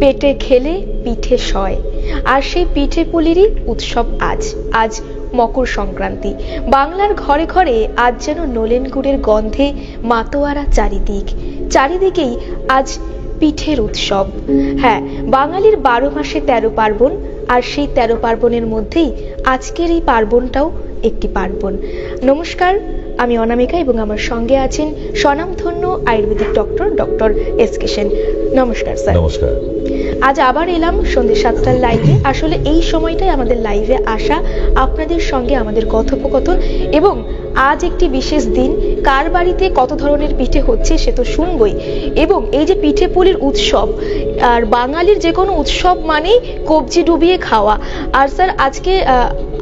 পেটে খেলে পিঠে সয়, আর সেই পিঠে পুলিরই উৎসব আজ। আজ মকর সংক্রান্তি। বাংলার ঘরে ঘরে আজ যেন নলেন গুড়ের গন্ধে মাতোয়ারা চারিদিক, চারিদিকেই আজ পিঠের উৎসব। হ্যাঁ, বাঙালির 12 মাসে 13 পার্বণ, আর সেই 13 পার্বণের মধ্যেই আজকের এই পার্বণটাও একটি পার্বণ। নমস্কার, আমি অনামিকা এবং আমার সঙ্গে আছেন স্বনামধন্য আয়ুর্বেদিক ডক্টর এস.কে. সেন। নমস্কার স্যার। নমস্কার। আজ আবার এলাম সন্ধ্যে 7টার লাইভে। আসলে এই সময়টাই আমাদের লাইভে আসা, আপনাদের সঙ্গে আমাদের কথোপকথন, এবং আজ একটি বিশেষ দিন। কার বাড়িতে কত ধরনের পিঠে হচ্ছে সে তো শুনবই, এবং এই যে পিঠে পুলির উৎসব, আর বাঙালির যে কোনো উৎসব মানেই কবজি ডুবিয়ে খাওয়া। আর স্যার আজকে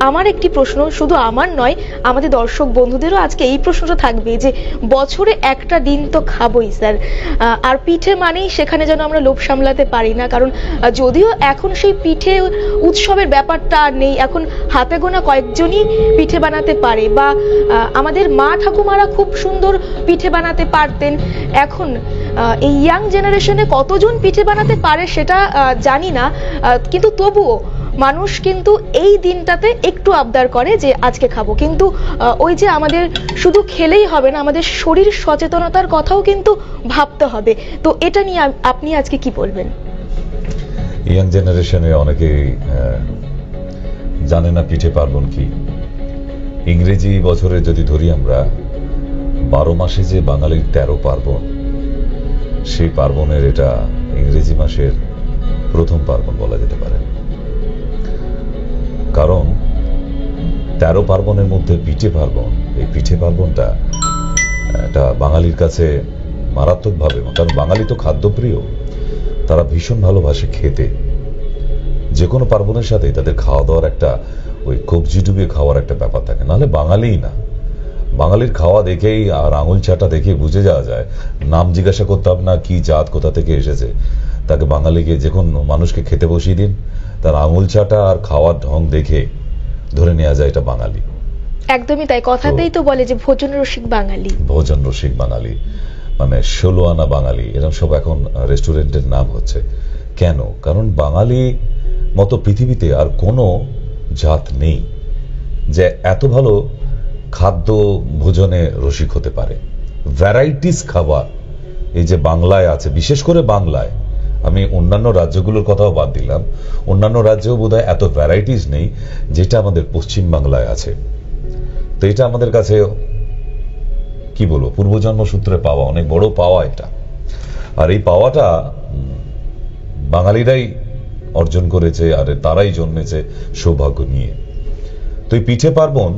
আমার একটি প্রশ্ন, শুধু আমার নয়, আমাদের দর্শক বন্ধুদেরও আজকে এই প্রশ্নটা থাকবে যে বছরে একটা দিন তো খাবোই স্যার, আর পিঠে মানেই সেখানে যেন আমরা লোভ সামলাতে পারি না। কারণ যদিও এখন সেই পিঠে উৎসবের ব্যাপারটা আর নেই, এখন হাতে গোনা কয়েকজনই পিঠে বানাতে পারে, বা আমাদের মা ঠাকুমারা খুব সুন্দর পিঠে বানাতে পারতেন। এখন এই ইয়াং জেনারেশনে কতজন পিঠে বানাতে পারে সেটা জানি না, কিন্তু তবুও মানুষ কিন্তু এই দিনটাতে একটু আবদার করে যে আজকে খাবো। কিন্তু ওই যে আমাদের শুধু খেলেই হবে না, আমাদের শরীর সচেতনতার কথাও কিন্তু ভাবতে হবে। তো এটা নিয়ে আপনি আজকে কি বলবেন? ইয়াং জেনারেশনে অনেকেই জানে না পিঠে পার্বণ কি। ইংরেজি বছরে যদি ধরি আমরা, 12 মাসে যে বাঙালির 13 পার্বণ, সেই পার্বণের এটা ইংরেজি মাসের প্রথম পার্বণ বলা যেতে পারে। কারণ 13 পার্বণের মধ্যে পিঠে পার্বণ, এই পিঠে পার্বণটা এটা বাঙালির কাছে মারাত্মকভাবে, কারণ বাঙালি তো খাদ্যপ্রিয়, তারা ভীষণ ভালোবাসে খেতে। যে কোনো পার্বণের সাথে তাদের খাওয়া দাওয়ার একটা ওই কবজি ডুবিয়ে খাওয়ার একটা ব্যাপার থাকে। নাহলে বাঙালিই না, বাঙালির খাওয়া দেখেই আর আঙুল চাটা দেখে বুঝে যাওয়া যায়। নাম জিজ্ঞাসা করতে হবে না, কি জাত, কোথা থেকে এসেছে। তাকে বাঙালিকে যে কোনো মানুষকে খেতে বসিয়ে দিন, তার আঙুল চাটা আর খাওয়ার ঢং দেখে ধরে নেওয়া যায় এটা বাঙালি। একদমই তাই, কথাতেই তো বলে যে ভোজন রসিক বাঙালি। ভোজন রসিক বাঙালি মানে 16 আনা বাঙালি, এরকম সব এখন রেস্টুরেন্টের নাম হচ্ছে। কেন? কারণ বাঙালি মতো পৃথিবীতে আর কোনো জাত নেই যে এত ভালো খাদ্য ভোজনে রসিক হতে পারে। ভ্যারাইটিস খাবার এই যে বাংলায় আছে, বিশেষ করে বাংলায়, আমি অন্যান্য রাজ্যগুলোর কথাও বাদ দিলাম, অন্যান্য রাজ্যেও বোধহয় এত ভ্যারাইটিস নেই যেটা আমাদের পশ্চিম বাংলায় আছে। তো এটা আমাদের কাছে কি বলবো, পূর্বজন্ম সূত্রে পাওয়া অনেক বড় পাওয়া এটা। আর এই পাওয়াটা বাঙালিরাই অর্জন করেছে, আর তারাই জন্মেছে সৌভাগ্য নিয়ে। তো এই পিঠে পার্বণ,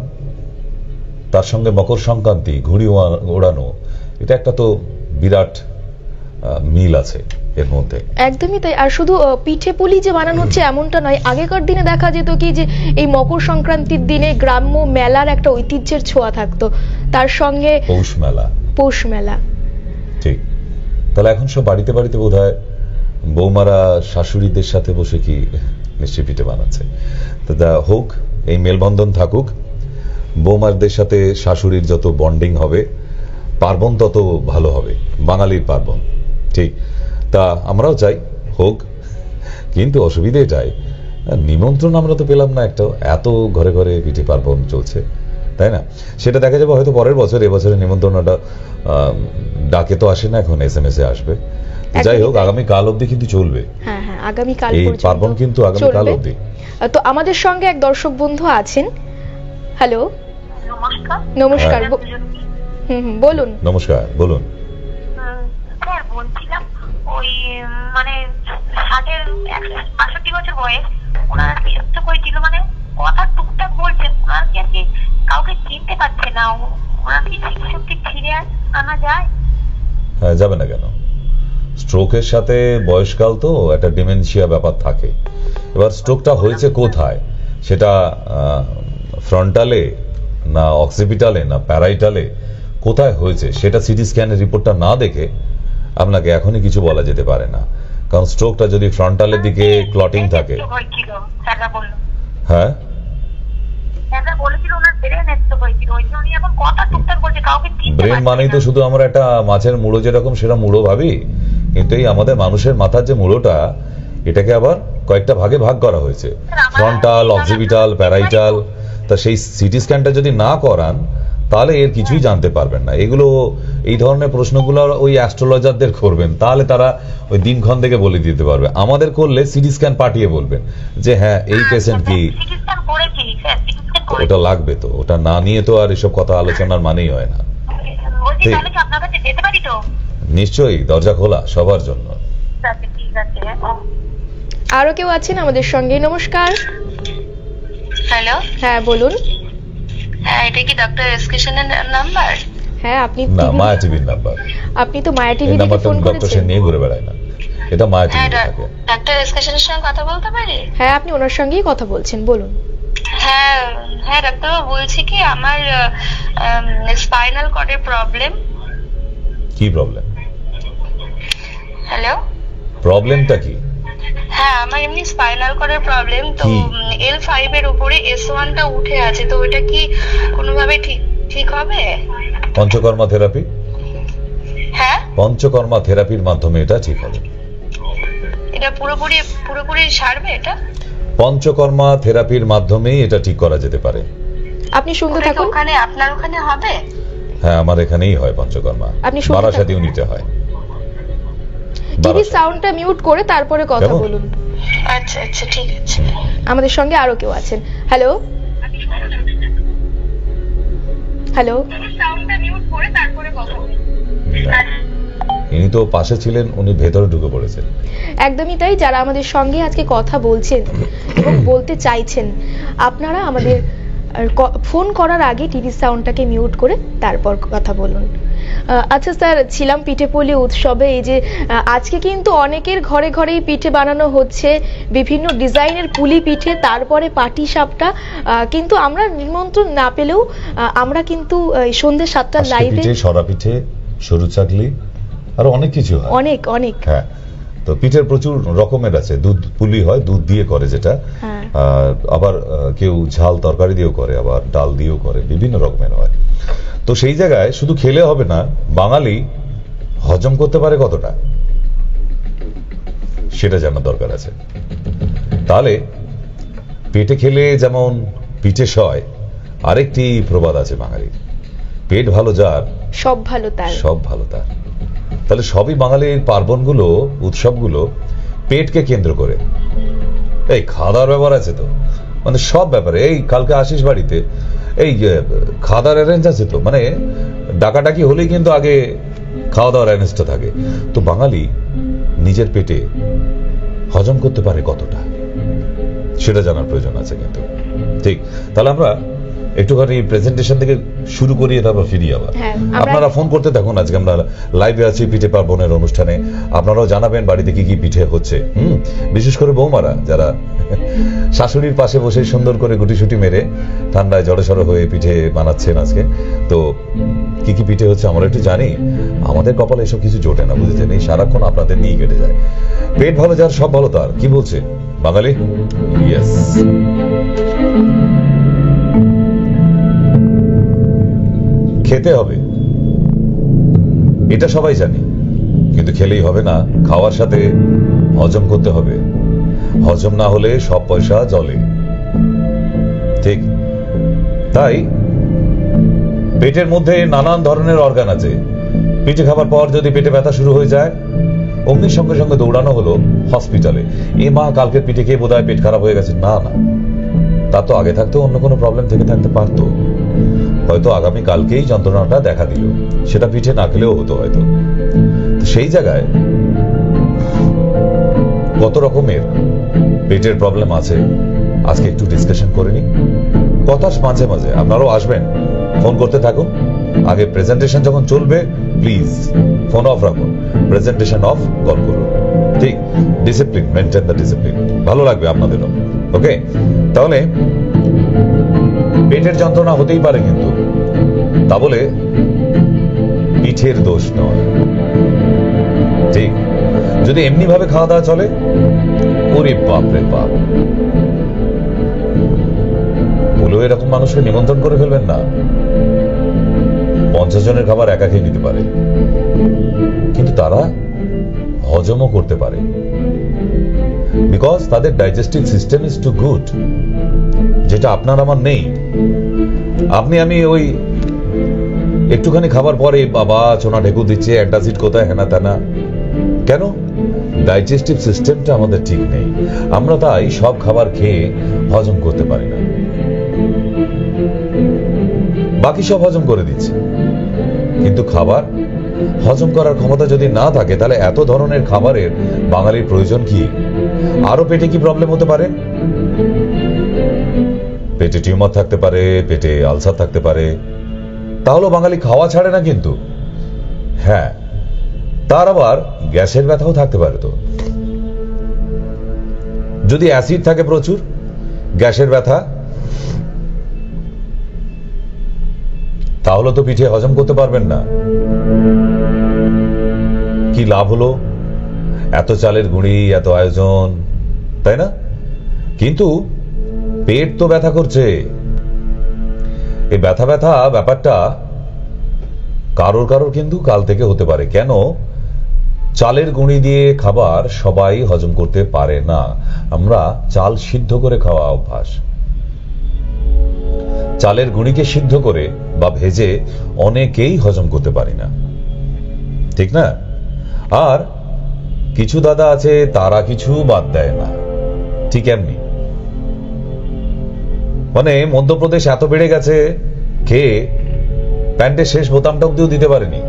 তার সঙ্গে মকর সংক্রান্তি, ঘুড়ি ওড়ানো, এটা একটা তো বিরাট মিল আছে এর মধ্যে। একদমই তাই। আর শুধু পিঠে পুলি যে বানানো হচ্ছে এমনটা নয়, আগেকার দিনে দেখা যেত কি যে এই মকর সংক্রান্তির দিনে গ্রাম্য মেলার একটা ঐতিহ্যের ছোঁয়া থাকতো, তার সঙ্গে পৌষ মেলা। ঠিক। তাহলে এখন সব বাড়িতে বাড়িতে বোধহয় বৌমারা শাশুড়িদের সাথে বসে কি নিশ্চয়ই পিঠে বানাচ্ছে। তো হোক, এই মেলবন্ধন থাকুক, বৌমারদের সাথে শাশুড়ির যত বন্ডিং হবে, পার্বণ তত ভালো হবে, বাঙালির পার্বণ। ঠিক। তা আমরাও চাই হোক, কিন্তু অসুবিধে এটাই, নিমন্ত্রণ আমরা তো পেলাম না একটাও। এত ঘরে ঘরে পিঠে পার্বণ চলছে, তাই না? সেটা দেখা যাবে হয়তো পরের বছর। এবছরের নিমন্ত্রণটা ডাকে তো আসে না, এখন SMS এ আসবে। যাই হোক, আগামী কাল অবধি কিন্তু চলবে। হ্যাঁ হ্যাঁ, আগামী কাল এই পার্বণ কিন্তু আগামী কাল অবধি। তো আমাদের সঙ্গে এক দর্শক বন্ধু আছেন। হ্যালো, নমস্কার। বলুন। নমস্কার, বলুন। স্যার বলছিলাম, ওই মানে 65 বছর বয়স, ওনারা বিরক্ত করেছিল, মানে কথা টুকটাক বলছেন, ওনারা কি আর কি কাউকে চিনতে পারছে না, ওনারা কি শক্তি ফিরে আনা যায়? হ্যাঁ, যাবে না কেন? স্ট্রোকের সাথে বয়সকাল তো একটা ডিমেনশিয়া ব্যাপার থাকে। এবার স্ট্রোকটা হয়েছে কোথায়, সেটা ফ্রন্টালে না অক্সিপিটালে না প্যারাইটালে, কোথায় হয়েছে সেটা সিটি স্ক্যানের রিপোর্টটা না দেখে আপনাকে এখনই কিছু বলা যেতে পারে না। কারণ স্ট্রোকটা যদি ফ্রন্টালের দিকে ক্লটিং থাকে, হ্যাঁ ব্রেন মানেই তো শুধু আমরা একটা মাছের মুড়ো যেরকম সেটা মুড়ো ভাবি, কিন্তু এই আমাদের মানুষের মাথার যে মুড়োটা, এটাকে আবার কয়েকটা ভাগে ভাগ করা হয়েছে, ফ্রন্টাল, অক্সিপিটাল, প্যারাইটাল। তা সেই সিটি স্ক্যানটা যদি না করান তাহলে এর কিছুই জানতে পারবেন না। এগুলো এই ধরনের প্রশ্নগুলো ওই অ্যাস্ট্রোলজারদের করবেন, তাহলে তারা ওই দিনক্ষণ থেকে বলে দিতে পারবে। আমাদের করলে সিটি স্ক্যান পাঠিয়ে বলবেন যে হ্যাঁ এই পেশেন্ট কি, ওটা লাগবে তো, ওটা না নিয়ে তো আর এসব কথা আলোচনার মানেই হয় না। নিশ্চয়ই, দরজা খোলা সবার জন্য। আরো কেউ আছেন আমাদের সঙ্গে? নমস্কার। হ্যালো, হ্যাঁ বলুন। হ্যাঁ এটা কি ডক্টর এসকে সেনের নাম্বার? হ্যাঁ আপনি না, মায়া টিভির নাম্বার। আপনি তো মায়া টিভি এই থেকে নাম্বারটা ফোন ডক্টর সেন করেছেন। নিয়ে ঘুরে বেড়ায় না, এটা মায়া টিভি হ্যাঁ থাকে। ডক্টর এসকে সেনের সঙ্গে কথা বলতে পারি? হ্যাঁ আপনি ওনার সঙ্গেই কথা বলছেন, বলুন। হ্যাঁ হ্যাঁ ডাক্তারবাবু, বলছি কি আমার স্পাইনাল কর্ডের প্রবলেম। কি প্রবলেম? হ্যালো, প্রবলেমটা কি? হ্যাঁ আমার এমনি স্পাইনাল কর্ডের প্রবলেম তো। কি? L5 এর উপরে S1 টা উঠে আছে, তো ওটা কি কোনোভাবে ঠিক হবে? পঞ্চকর্মা থেরাপি? হ্যাঁ পঞ্চকর্মা থেরাপির মাধ্যমে এটা ঠিক হবে। এটা পুরোপুরি সারবে এটা? পঞ্চকর্মা থেরাপির মাধ্যমেই এটা ঠিক করা যেতে পারে। আপনি শুনতে ওটা কি থাকুন। ওখানে আপনার ওখানে হবে? হ্যাঁ আমার এখানেই হয় পঞ্চকর্মা, আপনি শুনতে বারাসাত থাকুন। ইউনিটে হয়। টিভি বারাসাত। সাউন্ডটা মিউট করে তারপরে কথা কেমন? বলুন। আচ্ছা আচ্ছা ঠিক আছে। আমাদের সঙ্গে আরো কেউ আছেন। Hello hello. সাউন্ডটা মিউট করে তারপরে কথা বলুন। না, ইনি তো পাশে ছিলেন, উনি ভেতরে ঢুকে পড়েছেন। একদমই তাই, যারা আমাদের সঙ্গে আজকে কথা বলছেন এবং বলতে চাইছেন, আপনারা আমাদের ফোন করার আগে টিভি সাউন্ডটাকে মিউট করে তারপর কথা বলুন। আচ্ছা স্যার, ছিলাম পিঠেপুলি উৎসবে। এই যে আজকে কিন্তু অনেকের ঘরে ঘরেই পিঠে বানানো হচ্ছে, বিভিন্ন ডিজাইনের পুলি পিঠে, তারপরে পাটি সাপটা। কিন্তু আমরা নিমন্ত্রণ না পেলেও আমরা কিন্তু সন্ধ্যে 7টার আজকে লাইভে পিঠে, সরা পিঠে, সরু চাকলি, আরো অনেক কিছু হয়। অনেক অনেক। হ্যাঁ, তো পিঠের প্রচুর রকমের আছে। দুধ পুলি হয়, দুধ দিয়ে করে যেটা, হ্যাঁ। আবার কেউ ঝাল তরকারি দিয়েও করে, আবার ডাল দিয়েও করে, বিভিন্ন রকমের হয়। তো সেই জায়গায় শুধু খেলে হবে না, বাঙালি হজম করতে পারে কতটা সেটা জানার দরকার আছে। তাহলে পেটে খেলে যেমন পিঠে সয়, আরেকটি প্রবাদ আছে বাঙালির, পেট ভালো যার সব ভালো তার। সব ভালো তার। তাহলে সবই বাঙালির পার্বণগুলো, উৎসবগুলো পেটকে কেন্দ্র করে। এই খাওয়া দাওয়ার ব্যাপার আছে তো, মানে সব ব্যাপারে। এই কালকে আসিস বাড়িতে, এই খাওয়া দাওয়ার অ্যারেঞ্জ আছে তো, মানে ডাকাডাকি হলেই কিন্তু আগে খাওয়া দাওয়ার অ্যারেঞ্জটা থাকে। তো বাঙালি নিজের পেটে হজম করতে পারে কতটা সেটা জানার প্রয়োজন আছে কিন্তু। ঠিক, তাহলে আমরা একটুখানি প্রেজেন্টেশন থেকে শুরু করি, তারপর ফিরি আবার। আপনারা ফোন করতে থাকুন। আজকে আমরা লাইভে আছি পিঠে পার্বণের অনুষ্ঠানে। আপনারাও জানাবেন বাড়িতে কি কি পিঠে হচ্ছে। বিশেষ করে বৌমারা যারা শাশুড়ির পাশে বসে সুন্দর করে গুটিসুটি মেরে ঠান্ডায় জড়সড় হয়ে পিঠে বানাচ্ছেন আজকে। তো কি কি পিঠে হচ্ছে আমরা একটু জানি। আমাদের কপালে এসব কিছু জোটে না, বুঝেছেন? এই সারাক্ষণ আপনাদের নিয়ে কেটে যায়। পেট ভালো যার সব ভালো তার, কি বলছে বাঙালি? ইয়েস, খেতে হবে, এটা সবাই জানি, কিন্তু খেলেই হবে না, খাওয়ার সাথে হজম করতে হবে। হজম না হলে সব পয়সা জলে। ঠিক তাই পেটের মধ্যে নানান ধরনের অর্গান আছে। পিঠে খাবার পর যদি পেটে ব্যথা শুরু হয়ে যায়, অমনি সঙ্গে সঙ্গে দৌড়ানো হলো হসপিটালে। এ মা, কালকের পিঠে খেয়ে বোধহয় পেট খারাপ হয়ে গেছে। না না, তার তো আগে থাকতেও অন্য কোনো প্রবলেম থেকে থাকতে পারতো। হয়তো আগামী কালকেই যন্ত্রণাটা দেখা দিল, সেটা পিঠে না খেলেও হতো হয়তো। সেই জায়গায় কত রকমের পেটের প্রবলেম আছে আজকে একটু ডিসকাশন করে নি। কথা মাঝে মাঝে আপনারাও আসবেন, ফোন করতে থাকুন। আগে প্রেজেন্টেশন যখন চলবে প্লিজ ফোন অফ রাখুন, প্রেজেন্টেশন অফ, কল করুন। ঠিক, ডিসিপ্লিন, মেনটেন দ্য ডিসিপ্লিন। ভালো লাগবে আপনাদেরও। ওকে, তাহলে পেটের যন্ত্রণা হতেই পারে, কিন্তু তা বলে পিঠের দোষ নয়। ঠিক, যদি এমনি ভাবে খাওয়া দাওয়া চলে, ওরে বাপ রে বাপ, বলেও এরকম মানুষকে নিমন্ত্রণ করে ফেলবেন না। 50 জনের খাবার একা খেয়ে নিতে পারে, কিন্তু তারা হজমও করতে পারে। বিকজ তাদের digestive system is too good, যেটা আপনার আমার নেই। আপনি আমি ওই একটুখানি খাবার পরে বাবা চোনা ঢেকু দিচ্ছে, অ্যান্টাসিড কোথায়, হেনা তেনা। কেন? ডাইজেস্টিভ সিস্টেমটা আমাদের ঠিক নেই। আমরা তাই সব খাবার খেয়ে হজম করতে পারি না, বাকি সব হজম করে দিচ্ছি। কিন্তু খাবার হজম করার ক্ষমতা যদি না থাকে, তাহলে এত ধরনের খাবারের বাঙালির প্রয়োজন কি? আরো পেটে কি প্রবলেম হতে পারে? পেটে টিউমার থাকতে পারে, পেটে আলসার থাকতে পারে। তাহলে বাঙালি খাওয়া ছাড়ে না কিন্তু। হ্যাঁ, তার আবার গ্যাসের ব্যথাও থাকতে পারে। তো যদি অ্যাসিড থাকে প্রচুর, গ্যাসের ব্যথা, তাহলে তো পিঠে হজম করতে পারবেন না। কি লাভ হলো এত চালের গুঁড়ি, এত আয়োজন, তাই না? কিন্তু পেট তো ব্যথা করছে। এই ব্যথা ব্যথা ব্যাপারটা কারোর কারোর কিন্তু কাল থেকে হতে পারে। কেন? চালের গুঁড়ি দিয়ে খাবার সবাই হজম করতে পারে না। আমরা চাল সিদ্ধ করে খাওয়া অভ্যাস। চালের গুঁড়িকে সিদ্ধ করে বা ভেজে অনেকেই হজম করতে পারি না, ঠিক না? আর কিছু দাদা আছে, তারা কিছু বাদ দেয় না। ঠিক এমনি মানে মধ্যপ্রদেশ এত বেড়ে গেছে, খেয়ে প্যান্টের শেষ বোতামটা অব্দিও দিতে পারেনি,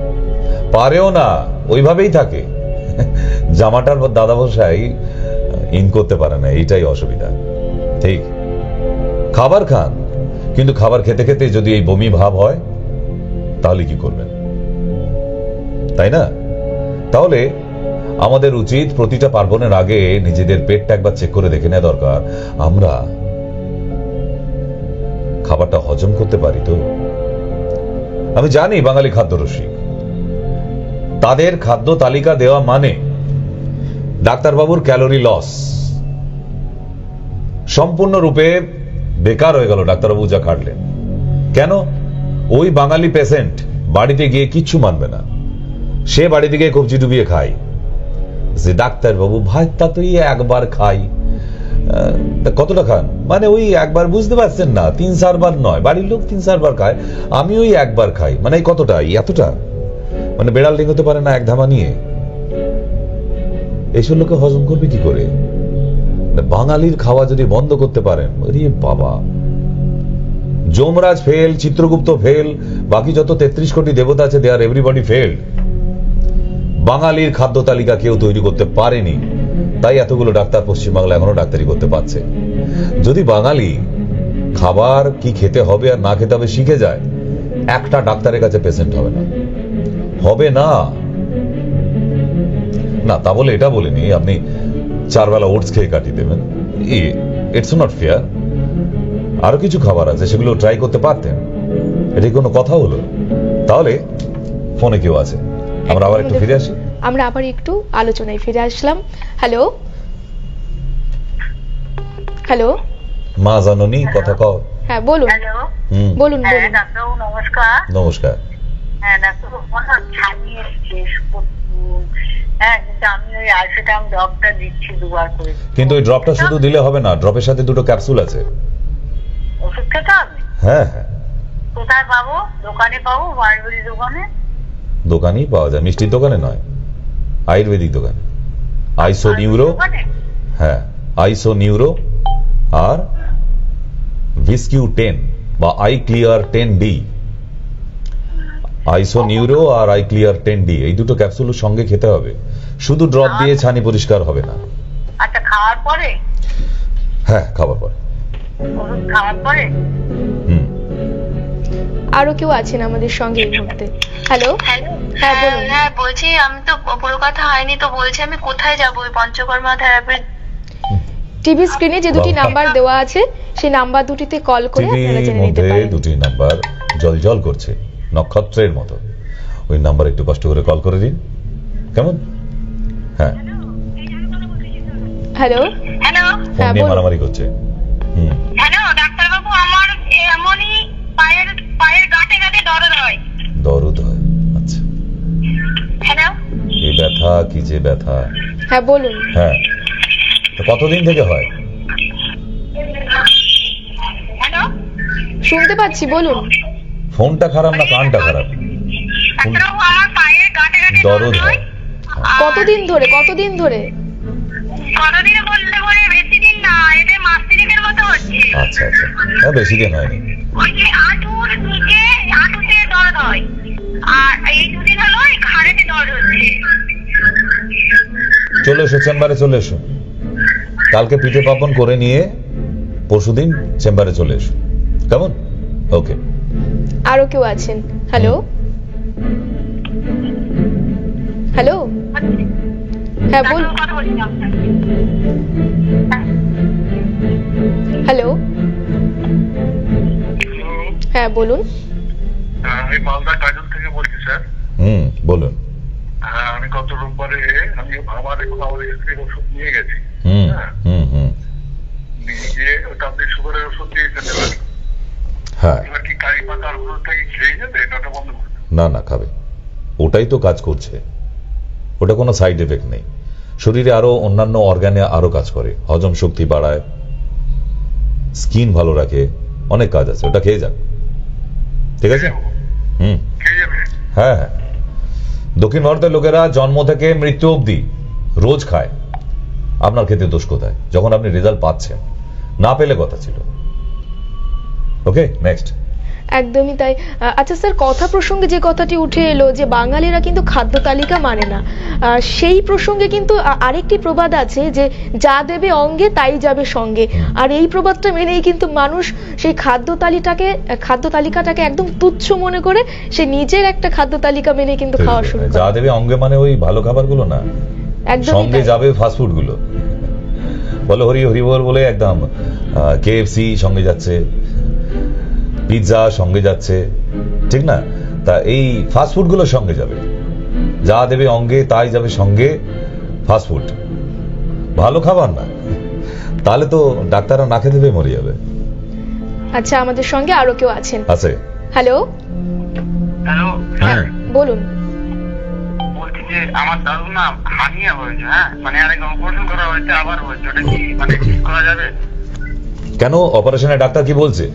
পারেও না, ওইভাবেই থাকে। জামাটার দাদা বসাই ইন করতে পারে না, এইটাই অসুবিধা। ঠিক, খাবার খান, কিন্তু খাবার খেতে খেতে যদি এই বমি ভাব হয়, তাহলে কি করবেন? তাই না? তাহলে আমাদের উচিত প্রতিটা পার্বণের আগে নিজেদের পেটটা একবার চেক করে দেখে নেওয়া দরকার, আমরা খাবারটা হজম করতে পারি তো। আমি জানি বাঙালি খাদ্যরসিক, তাদের খাদ্য তালিকা দেওয়া মানে ডাক্তারবাবুর ক্যালোরি লস, সম্পূর্ণরূপে বেকার হয়ে গেল ডাক্তারবাবু যা খাটলেন। কেন? ওই বাঙালি পেশেন্ট বাড়িতে গিয়ে কিচ্ছু মানবে না, সে বাড়িতে গিয়ে কবজি ডুবিয়ে খায়। যে ডাক্তারবাবু ভাতটা তো একবার খাই, কতটা খান? মানে ওই একবার, বুঝতে পারছেন না, 3-4 বার নয়, বাড়ির লোক 3-4 বার খায়, আমি ওই একবার খাই। মানে কতটা? এতটা, মানে বেড়াল ডিঙোতে পারে না এক ধামা নিয়ে। এইসব লোকে হজম করবে কি করে? বাঙালির খাওয়া যদি বন্ধ করতে পারেন, আরে বাবা, যমরাজ ফেল, চিত্রগুপ্ত ফেল, বাকি যত 33 কোটি দেবতা আছে, দে আর এভরিবডি ফেলড। বাঙালির খাদ্য তালিকা কেউ তৈরি করতে পারেনি, তাই এতগুলো ডাক্তার পশ্চিমবাংলা এখনো ডাক্তারি করতে পারছে। যদি বাঙালি খাবার কি খেতে হবে আর না খেতে হবে শিখে যায়, একটা ডাক্তারের কাছে পেশেন্ট হবে না, হবে না। না, তা বলে এটা বলিনি আপনি 4 বেলা ওটস খেয়ে কাটিয়ে দেবেন, ইটস নট ফেয়ার। আরো কিছু খাবার আছে, সেগুলো ট্রাই করতে পারতেন। এটা কোনো কথা হলো? তাহলে ফোনে কেউ আছে, আমরা আবার একটু ফিরে আসি। আমরা আবার একটু আলোচনায় ফিরে আসলাম। হ্যালো হ্যালো, মা জাননী, কথা কও। হ্যাঁ বলুন। হ্যালো, বলুন বলুন। ডাক্তারবাবু নমস্কার। নমস্কার। হ্যাঁ ডাক্তারবাবু, আমার ছানি এসছে, হ্যাঁ, কিন্তু আমি ওই আইসোটাম ড্রপটা দিচ্ছি 2 বার করে। কিন্তু ওই ড্রপটা শুধু দিলে হবে না, ড্রপের সাথে 2টো ক্যাপসুল আছে। ওষুধ খেতে হবে? হ্যাঁ হ্যাঁ। কোথায় পাবো? দোকানে পাবো? বাড়ি দোকানে? দোকানেই পাওয়া যায়, মিষ্টির দোকানে নয়, আয়ুর্বেদিক দোকানে। আইসো নিউরো, হ্যাঁ আইসো নিউরো আর ভিসকিউ 10 বা আই ক্লিয়ার 10D। আইসো neuro R I clear 10D, এই 2টো ক্যাপসুল সঙ্গে খেতে হবে। শুধু ড্রপ দিয়ে ছানি পরিষ্কার হবে না। আচ্ছা, খাওয়ার পরে? হ্যাঁ, খাবার পরে। ওষুধ খাওয়ার পরে? আরো কেউ আছেন আমাদের সঙ্গে এই মুহূর্তে? হ্যালো হ্যালো, হ্যাঁ বলুন। হ্যাঁ বলছি, আমি তো পুরো কথা হয়নি, তো বলছি আমি কোথায় যাবো ওই পঞ্চকর্মা থেরাপি? টিভি স্ক্রিনে যে 2টি নাম্বার দেওয়া আছে, সেই নাম্বার 2টিতে কল করে আপনারা জেনে নিতে মধ্যে পারেন। 2টি নাম্বার জল করছে নক্ষত্রের মতো, ওই নাম্বার একটু কষ্ট করে কল করে দিন, কেমন? হ্যাঁ। হ্যালো হ্যালো হ্যাঁ নিয়ে বলুন। মারামারি করছে। হ্যালো ডাক্তারবাবু, আমার এমনই পায়ের গাঁটে দরদ হয়। দরদ হয়? আচ্ছা, হ্যালো, এই ব্যথা কি যে ব্যথা। হ্যাঁ বলুন। হ্যাঁ, তো কতদিন থেকে হয়? হ্যালো, শুনতে পাচ্ছি, বলুন। ফোনটা খারাপ না কানটা খারাপ? ডাক্তারবাবু আমার পায়ে গাঁটে গাঁটে দরদ হয়? কতদিন ধরে? কতদিন বললে বলে বেশি দিন না, এটা মাস তিনেকের মতো হচ্ছে। আচ্ছা আচ্ছা, হ্যাঁ বেশি দিন হয়নি। ওই যে হাঁটুর নিচে, হাঁটুতে দরদ হয়, আর এই দুদিন হলো এই ঘাড়েতে দরদ হচ্ছে। চলে এসো চেম্বারে, চলে এসো। কালকে পিঠে পাপন করে নিয়ে পরশুদিন চেম্বারে চলে এসো, কেমন? ওকে। আরো কেউ আছেন? হ্যালো, হ্যালো, হ্যাঁ বলুন। কথা বলছিলাম। হ্যালো, হ্যাঁ বলুন। আমি মালদা কাজল থেকে বলছি স্যার। বলুন। হ্যাঁ, আমি গত রোববারে আমি আমার স্ত্রীর ওষুধ নিয়ে গেছি। নিয়ে গিয়ে ওটা আপনি সুগারের ওষুধ দিয়েছেন এবার। হ্যাঁ, এবার কি কারি পাতার ওষুধটা কি খেয়ে যাবে? ওটা বন্ধ করবে? না না, খাবে। ওটাই তো কাজ করছে, ওটা কোনো সাইড এফেক্ট নেই। শরীরে আরো অন্যান্য অর্গানে আরো কাজ করে, হজম শক্তি বাড়ায়, স্কিন ভালো রাখে, অনেক কাজ আছে। ওটা খেয়ে যাক, ঠিক আছে? খেয়ে যাবে? হ্যাঁ হ্যাঁ, দক্ষিণ ভারতের লোকেরা জন্ম থেকে মৃত্যু অবধি রোজ খায়। আপনার খেতে দোষ কোথায় যখন আপনি রেজাল্ট পাচ্ছেন? না পেলে কথা ছিল। ওকে, নেক্সট। একদমই তাই। আচ্ছা স্যার, কথা প্রসঙ্গে যে কথাটি উঠে এলো যে বাঙালিরা কিন্তু খাদ্য তালিকা মানে না, সেই প্রসঙ্গে কিন্তু আরেকটি প্রবাদ আছে যে যা দেবে অঙ্গে তাই যাবে সঙ্গে। আর এই প্রবাদটা মেনেই কিন্তু মানুষ সেই খাদ্য তালিকাটাকে একদম তুচ্ছ মনে করে সে নিজের একটা খাদ্য তালিকা মেনে কিন্তু খাওয়া শুরু করে। যা দেবে অঙ্গে মানে ওই ভালো খাবারগুলো না, সঙ্গে যাবে ফাস্টফুড গুলো। বলো হরি হরি বল বলে একদম KFC সঙ্গে যাচ্ছে, পিৎজা সঙ্গে যাচ্ছে, ঠিক না? তা এই ফাস্টফুড গুলো সঙ্গে যাবে। যা দেবে অঙ্গে তাই যাবে সঙ্গে ফাস্টফুড, ভালো খাবার না। তাহলে তো ডাক্তাররা না খেতে পেয়ে মরে যাবে। আচ্ছা, আমাদের সঙ্গে আরো কেউ আছেন? আছে। হ্যালো, হ্যালো, হ্যাঁ বলুন। বলছি যে আমার দাদু না হার্নিয়া হয়েছে। হ্যাঁ, মানে আরেক অপারেশন করা হয়েছে, আবার হয়েছে। ওটা কি মানে ঠিক করা যাবে? কেন, অপারেশনের ডাক্তার কি বলছে?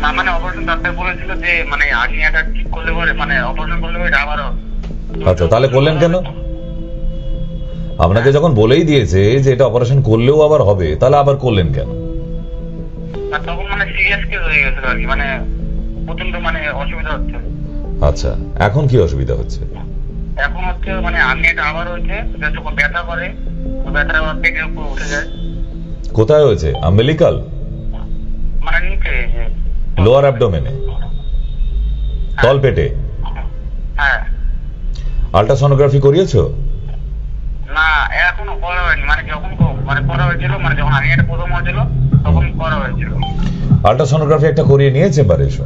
না, মানে অপারেশন ডাক্তার বলেছিল যে মানে হার্নিয়াটা ঠিক করলে পরে মানে অপারেশন করলে পরে আবারও। আচ্ছা, তাহলে করলেন কেন? আপনাকে যখন বলেই দিয়েছে যে এটা অপারেশন করলেও আবার হবে, তাহলে আবার করলেন কেন? তখন মানে সিরিয়াস কেস হয়ে গেছিল আর কি, মানে প্রচন্ড মানে অসুবিধা হচ্ছে। আচ্ছা, এখন কি অসুবিধা হচ্ছে? এখন হচ্ছে মানে হার্নিয়াটা আবার হয়েছে, যখন ব্যথা করে ব্যথাটা আবার পেটের উপর উঠে যায়। কোথায় হয়েছে? আম্বেলিকাল? মানে নিচে, লোয়ার অ্যাবডোমেনে, তল পেটে? হ্যাঁ। আল্ট্রাসোনোগ্রাফি করিয়েছো? না, এখনো করা হয়নি। মানে যখন মানে করা হয়েছিল, মানে যখন হার্নিয়াটা প্রথম হয়েছিল তখন করা হয়েছিল। আল্ট্রাসোনোগ্রাফি একটা করিয়ে নিয়ে চেম্বারে এসো,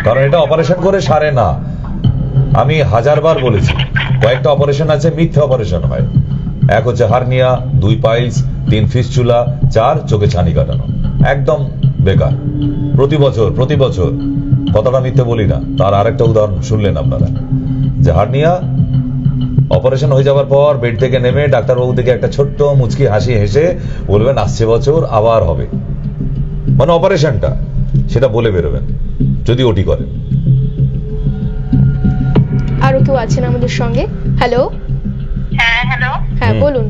কারণ এটা অপারেশন করে সারে না। আমি 1000 বার বলেছি, কয়েকটা অপারেশন আছে মিথ্যে অপারেশন হয়। এক হচ্ছে হার্নিয়া, 2 পাইলস, 3 ফিস্চুলা, 4 চোখে ছানি কাটানো। একদম বেকার। প্রতি বছর কথাটা মিথ্যে বলি না। তার আরেকটা উদাহরণ শুনলেন আপনারা, যে হার্নিয়া অপারেশন হয়ে যাওয়ার পর বেড থেকে নেমে ডাক্তারবাবু থেকে একটা ছোট্ট মুচকি হাসি হেসে বলবেন আসছে বছর আবার হবে, মানে অপারেশনটা সেটা বলে বেরোবেন যদি ওটি করেন। আরো কেউ আছেন আমাদের সঙ্গে? হ্যালো, হ্যাঁ হ্যালো, হ্যাঁ বলুন।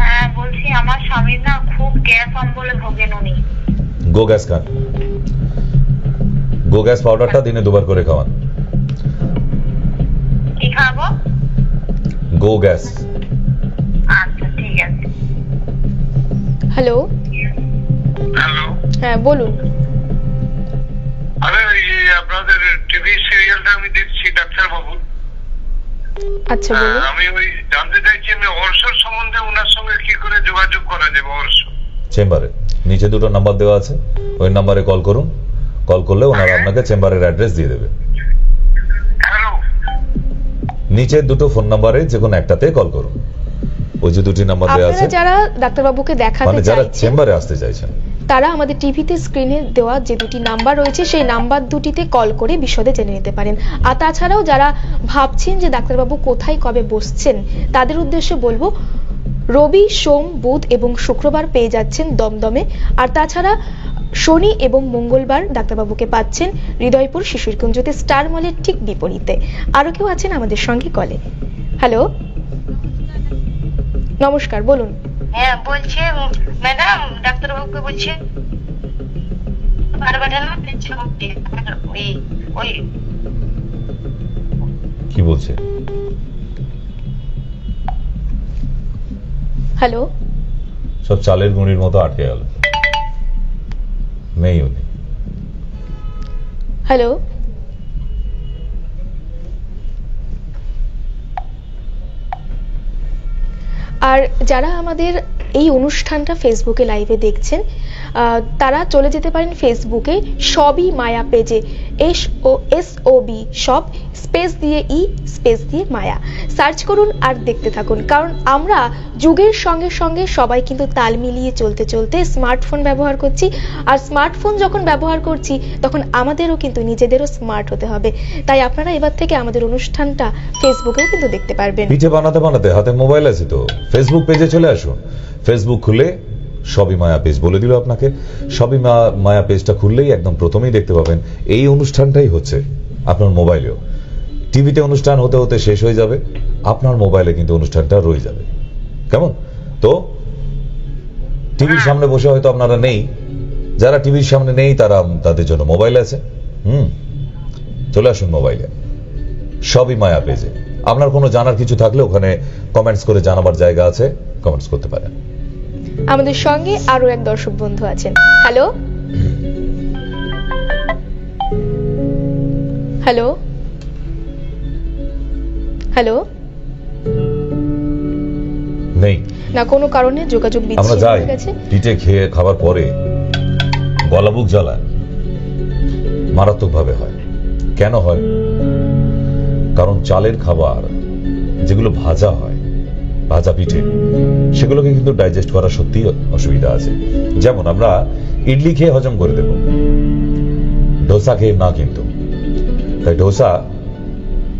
হ্যাঁ বলছি, আমার স্বামীর না খুব গ্যাস অম্বলে ভোগেন উনি। গো গ্যাস খান। গো গ্যাস পাউডারটা দিনে 2 বার করে খাওয়ান। কি খাবো? গো গ্যাস। আচ্ছা ঠিক আছে। হ্যালো, হ্যালো, হ্যাঁ বলুন। আরে আপনাদের টিভি সিরিয়ালটা আমি দেখছি ডাক্তারবাবু। আচ্ছা বলুন। আমি ওই জানতে চাইছি আমি অর্শর সম্বন্ধে ওনার সঙ্গে কি করে যোগাযোগ করা যাবে? অর্শ চেম্বারে নিচে 2টো নাম্বার দেওয়া আছে, ওই নাম্বারে কল করুন। কল করলে ওনারা আপনাকে চেম্বারের অ্যাড্রেস দিয়ে দেবে। হ্যালো, নিচের 2টো ফোন নাম্বারে যে কোনো একটাতে কল করুন। ওই যে 2টি নাম্বার দেওয়া আছে, আপনারা যারা ডাক্তারবাবুকে দেখাতে মানে যারা চাইছেন, চেম্বারে আসতে চাইছেন, তারা আমাদের টিভিতে স্ক্রিনে দেওয়া যে দুটি নাম্বার রয়েছে সেই নাম্বার দুটিতে কল করে বিশদে জেনে নিতে পারেন। আর তাছাড়াও যারা ভাবছেন যে ডাক্তারবাবু কোথায় কবে বসছেন তাদের উদ্দেশ্যে বলবো রবি, সোম, বুধ এবং শুক্রবার পেয়ে যাচ্ছেন দমদমে। আর তাছাড়া শনি এবং মঙ্গলবার ডাক্তারবাবুকে পাচ্ছেন হৃদয়পুর শিশুরকুঞ্জতে স্টার মলের ঠিক বিপরীতে। আরো কেউ আছেন আমাদের সঙ্গে কলে। হ্যালো, নমস্কার, বলুন। হ্যাঁ বলছি ম্যাডাম, ডাক্তারবাবুকে বলছি কি বলছে? হ্যালো, সব চালের গুঁড়ির মতো আটকে গেল, নেই উনি। হ্যালো, আর যারা আমাদের এই অনুষ্ঠানটা ফেসবুকে লাইভে দেখছেন তারা চলে যেতে পারেন ফেসবুকে সবই মায়া পেজে, SOB সব স্পেস দিয়ে স্পেস দিয়ে মায়া সার্চ করুন আর দেখতে থাকুন। কারণ আমরা যুগের সঙ্গে সঙ্গে সবাই কিন্তু তাল মিলিয়ে চলতে চলতে স্মার্টফোন ব্যবহার করছি। আর স্মার্টফোন যখন ব্যবহার করছি তখন আমাদেরও কিন্তু নিজেদেরও স্মার্ট হতে হবে। তাই আপনারা এবার থেকে আমাদের অনুষ্ঠানটা ফেসবুকেও কিন্তু দেখতে পারবেন। পিঠে বানাতে বানাতে হাতে মোবাইল আছে তো ফেসবুক পেজে চলে আসুন। ফেসবুক খুলে সবই মায়া পেজ বলে দিল আপনাকে। সবই মায়া পেজটা খুললেই একদম প্রথমেই দেখতে পাবেন এই অনুষ্ঠানটাই হচ্ছে আপনার মোবাইলেও। টিভিতে অনুষ্ঠান হতে হতে শেষ হয়ে যাবে, আপনার মোবাইলে কিন্তু অনুষ্ঠানটা রয়ে যাবে। কেমন? তো টিভির সামনে বসে হয়তো আপনারা নেই, যারা টিভির সামনে নেই তাদের জন্য মোবাইল আছে। চলে আসুন মোবাইলে সবই মায়া পেজে। আপনার কোনো জানার কিছু থাকলে ওখানে কমেন্টস করে জানাবার জায়গা আছে, কমেন্টস করতে পারেন। আমাদের সঙ্গে আরো এক দর্শক বন্ধু আছেন। হ্যালো, হ্যালো, হ্যালো, নেই না, কোনো কারণে যোগাযোগ বিচ্ছিন্ন হয়ে গেছে। পিঠে খেয়ে খাবার পরে গলাবুক জ্বালা মারাত্মক ভাবে হয়। কেন হয়? কারণ চালের খাবার যেগুলো ভাজা হয়, ভাজা পিঠে, সেগুলোকে কিন্তু ডাইজেস্ট করা সত্যি অসুবিধা আছে। যেমন আমরা ইডলি খেয়ে হজম করে দেব, ডোসা খেয়ে না। কিন্তু তাই ডোসা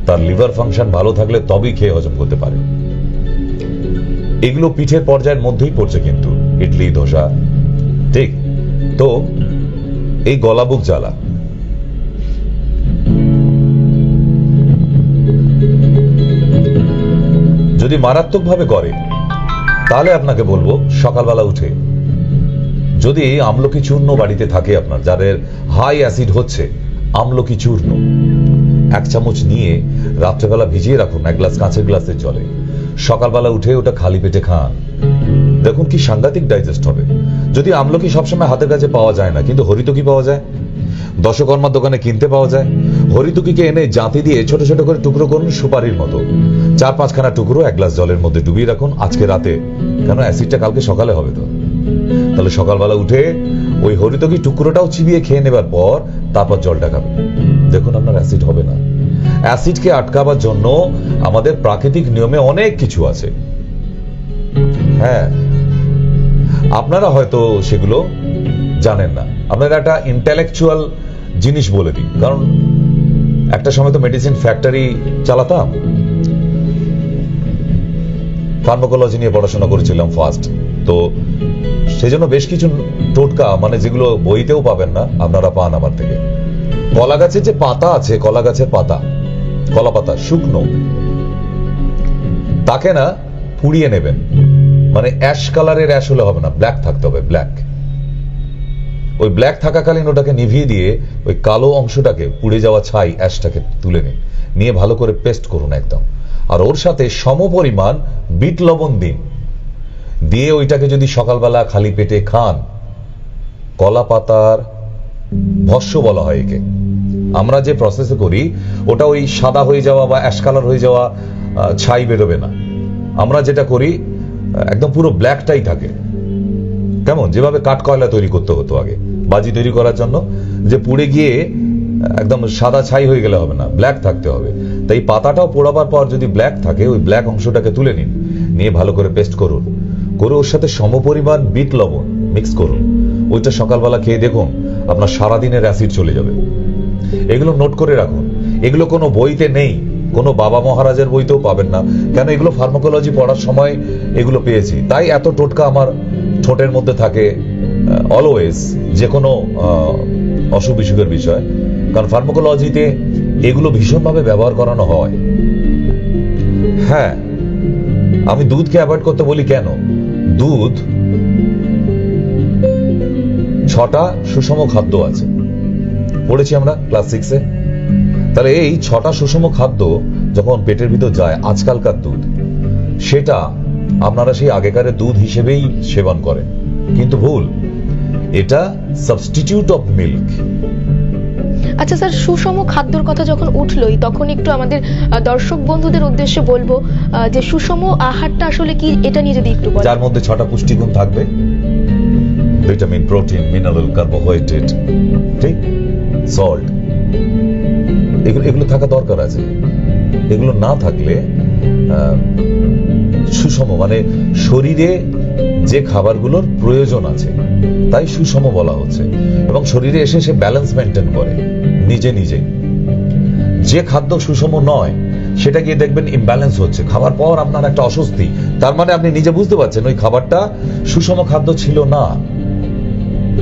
তার লিভার ফাংশন ভালো থাকলে তবেই খেয়ে হজম করতে পারে। এগুলো পিঠের পর্যায়ের মধ্যেই পড়ছে কিন্তু ইডলি, ধোসা, ঠিক তো। এই গলাবুক জ্বালা যদি মারাত্মকভাবে করে তাহলে আপনাকে বলবো সকালবেলা উঠে যদি আমলকি চূর্ণ বাড়িতে থাকে আপনার, যাদের হাই অ্যাসিড হচ্ছে, আমলকি চূর্ণ 1 চামচ নিয়ে রাত্রেবেলা ভিজিয়ে রাখুন 1 গ্লাস কাঁচের গ্লাসের জলে। সকালবেলা উঠে ওটা খালি পেটে খান, দেখুন কি সাংঘাতিক ডাইজেস্ট হবে। যদি আমলকি সবসময় হাতের কাছে পাওয়া যায় না, কিন্তু হরিতকি পাওয়া যায়, দশকর্মার দোকানে কিনতে পাওয়া যায়। হরিতকিকে এনে জাঁতি দিয়ে ছোট ছোট করে টুকরো করুন সুপারির মতো, 4-5 খানা টুকরো 1 গ্লাস জলের মধ্যে ডুবিয়ে রাখুন আজকে রাতে, কেন অ্যাসিডটা কালকে সকালে হবে তো। তাহলে সকালবেলা উঠে ওই হরিতকি টুকরোটাও চিবিয়ে খেয়ে নেবার পর তারপর জলটা খাবেন, দেখুন আপনার অ্যাসিড হবে না। অ্যাসিডকে আটকাবার জন্য আমাদের প্রাকৃতিক নিয়মে অনেক কিছু আছে। হ্যাঁ, আপনারা হয়তো সেগুলো জানেন না। আপনারা একটা ইন্টেলেকচুয়াল জিনিস বলে দিই, কারণ একটা সময় তো মেডিসিন ফ্যাক্টরি চালাতাম, ফার্মাকোলজি নিয়ে পড়াশোনা করেছিলাম ফার্স্ট, তো সেজন্য বেশ কিছু টোটকা, মানে যেগুলো বইতেও পাবেন না আপনারা পান আমার থেকে। কলা গাছের যে পাতা আছে, কলা গাছের পাতা, কলা পাতা শুকনো, তাকে না পুড়িয়ে নেবেন, মানে অ্যাশ কালারের অ্যাশ হলে হবে না, ব্ল্যাক থাকতে হবে, ব্ল্যাক। ওই ব্ল্যাক থাকাকালীন ওটাকে নিভিয়ে দিয়ে ওই কালো অংশটাকে, পুড়ে যাওয়া ছাই অ্যাশটাকে তুলে নিন, নিয়ে ভালো করে পেস্ট করুন একদম। আর ওর সাথে সমপরিমাণ বিট লবণ দিন, দিয়ে ওইটাকে যদি সকালবেলা খালি পেটে খান, কলা পাতার ভস্য বলা হয় একে। আমরা যে প্রসেসে করি ওটা ওই সাদা হয়ে যাওয়া বা অ্যাশ কালার হয়ে যাওয়া ছাই বেরোবে না। আমরা যেটা করি একদম পুরো ব্ল্যাকটাই থাকে। কেমন? যেভাবে কাঠ কয়লা তৈরি করতে হতো আগে বাজি তৈরি করার জন্য, যে পুড়ে গিয়ে একদম সাদা ছাই হয়ে গেলে হবে না, ব্ল্যাক থাকতে হবে। তাই পাতাটাও পোড়াবার পর যদি ব্ল্যাক থাকে, ওই ব্ল্যাক অংশটাকে তুলে নিন, নিয়ে ভালো করে পেস্ট করুন, করে ওর সাথে সমপরিমাণ বিট লবণ মিক্স করুন, ওইটা সকালবেলা খেয়ে দেখুন আপনার সারাদিনের অ্যাসিড চলে যাবে। এগুলো নোট করে রাখুন, এগুলো কোনো বইতে নেই, কোনো বাবা মহারাজের বইতেও পাবেন না, কেন এগুলো ফার্মাকোলজি পড়ার সময় এগুলো পেয়েছি, তাই এত টোটকা আমার ঠোঁটের মধ্যে থাকে অলওয়েজ, যে কোনো অসুখ বিসুখের বিষয়, কারণ ফার্মাকোলজিতে এগুলো ভীষণভাবে ব্যবহার করানো হয়। হ্যাঁ, আমি দুধকে অ্যাভয়েড করতে বলি কেন? দুধ 6টা সুষম খাদ্য আছে, পড়েছি আমরা ক্লাস 6-এ। তাহলে এই 6টা সুষম খাদ্য যখন পেটের ভিতর যায়, আজকালকার দুধ, সেটা আপনারা সেই আগেকারের দুধ হিসেবেই সেবন করেন, কিন্তু ভুল, এটা সাবস্টিটিউট অফ মিল্ক। আচ্ছা স্যার, সুষম খাদ্যর কথা যখন উঠলই, তখন একটু আমাদের দর্শক বন্ধুদের উদ্দেশ্যে বলবো যে সুষম আহারটা আসলে কি, এটা নিয়ে যদি একটু বলেন। যার মধ্যে 6টা পুষ্টিগুণ থাকবে, ভিটামিন, প্রোটিন, মিনারেল, কার্বোহাইড্রেট, ঠিক, সল্ট, এগুলো থাকা দরকার আছে। এগুলো না থাকলে সুষম মানে শরীরে যে খাবারগুলোর প্রয়োজন আছে তাই সুষম বলা হচ্ছে, এবং শরীরে এসে সে ব্যালেন্স মেনটেন করে নিজে নিজে। যে খাদ্য সুষম নয় সেটা গিয়ে দেখবেন ইমব্যালেন্স হচ্ছে, খাবার পর আপনার একটা অস্বস্তি, তার মানে আপনি নিজে বুঝতে পারছেন ওই খাবারটা সুষম খাদ্য ছিল না।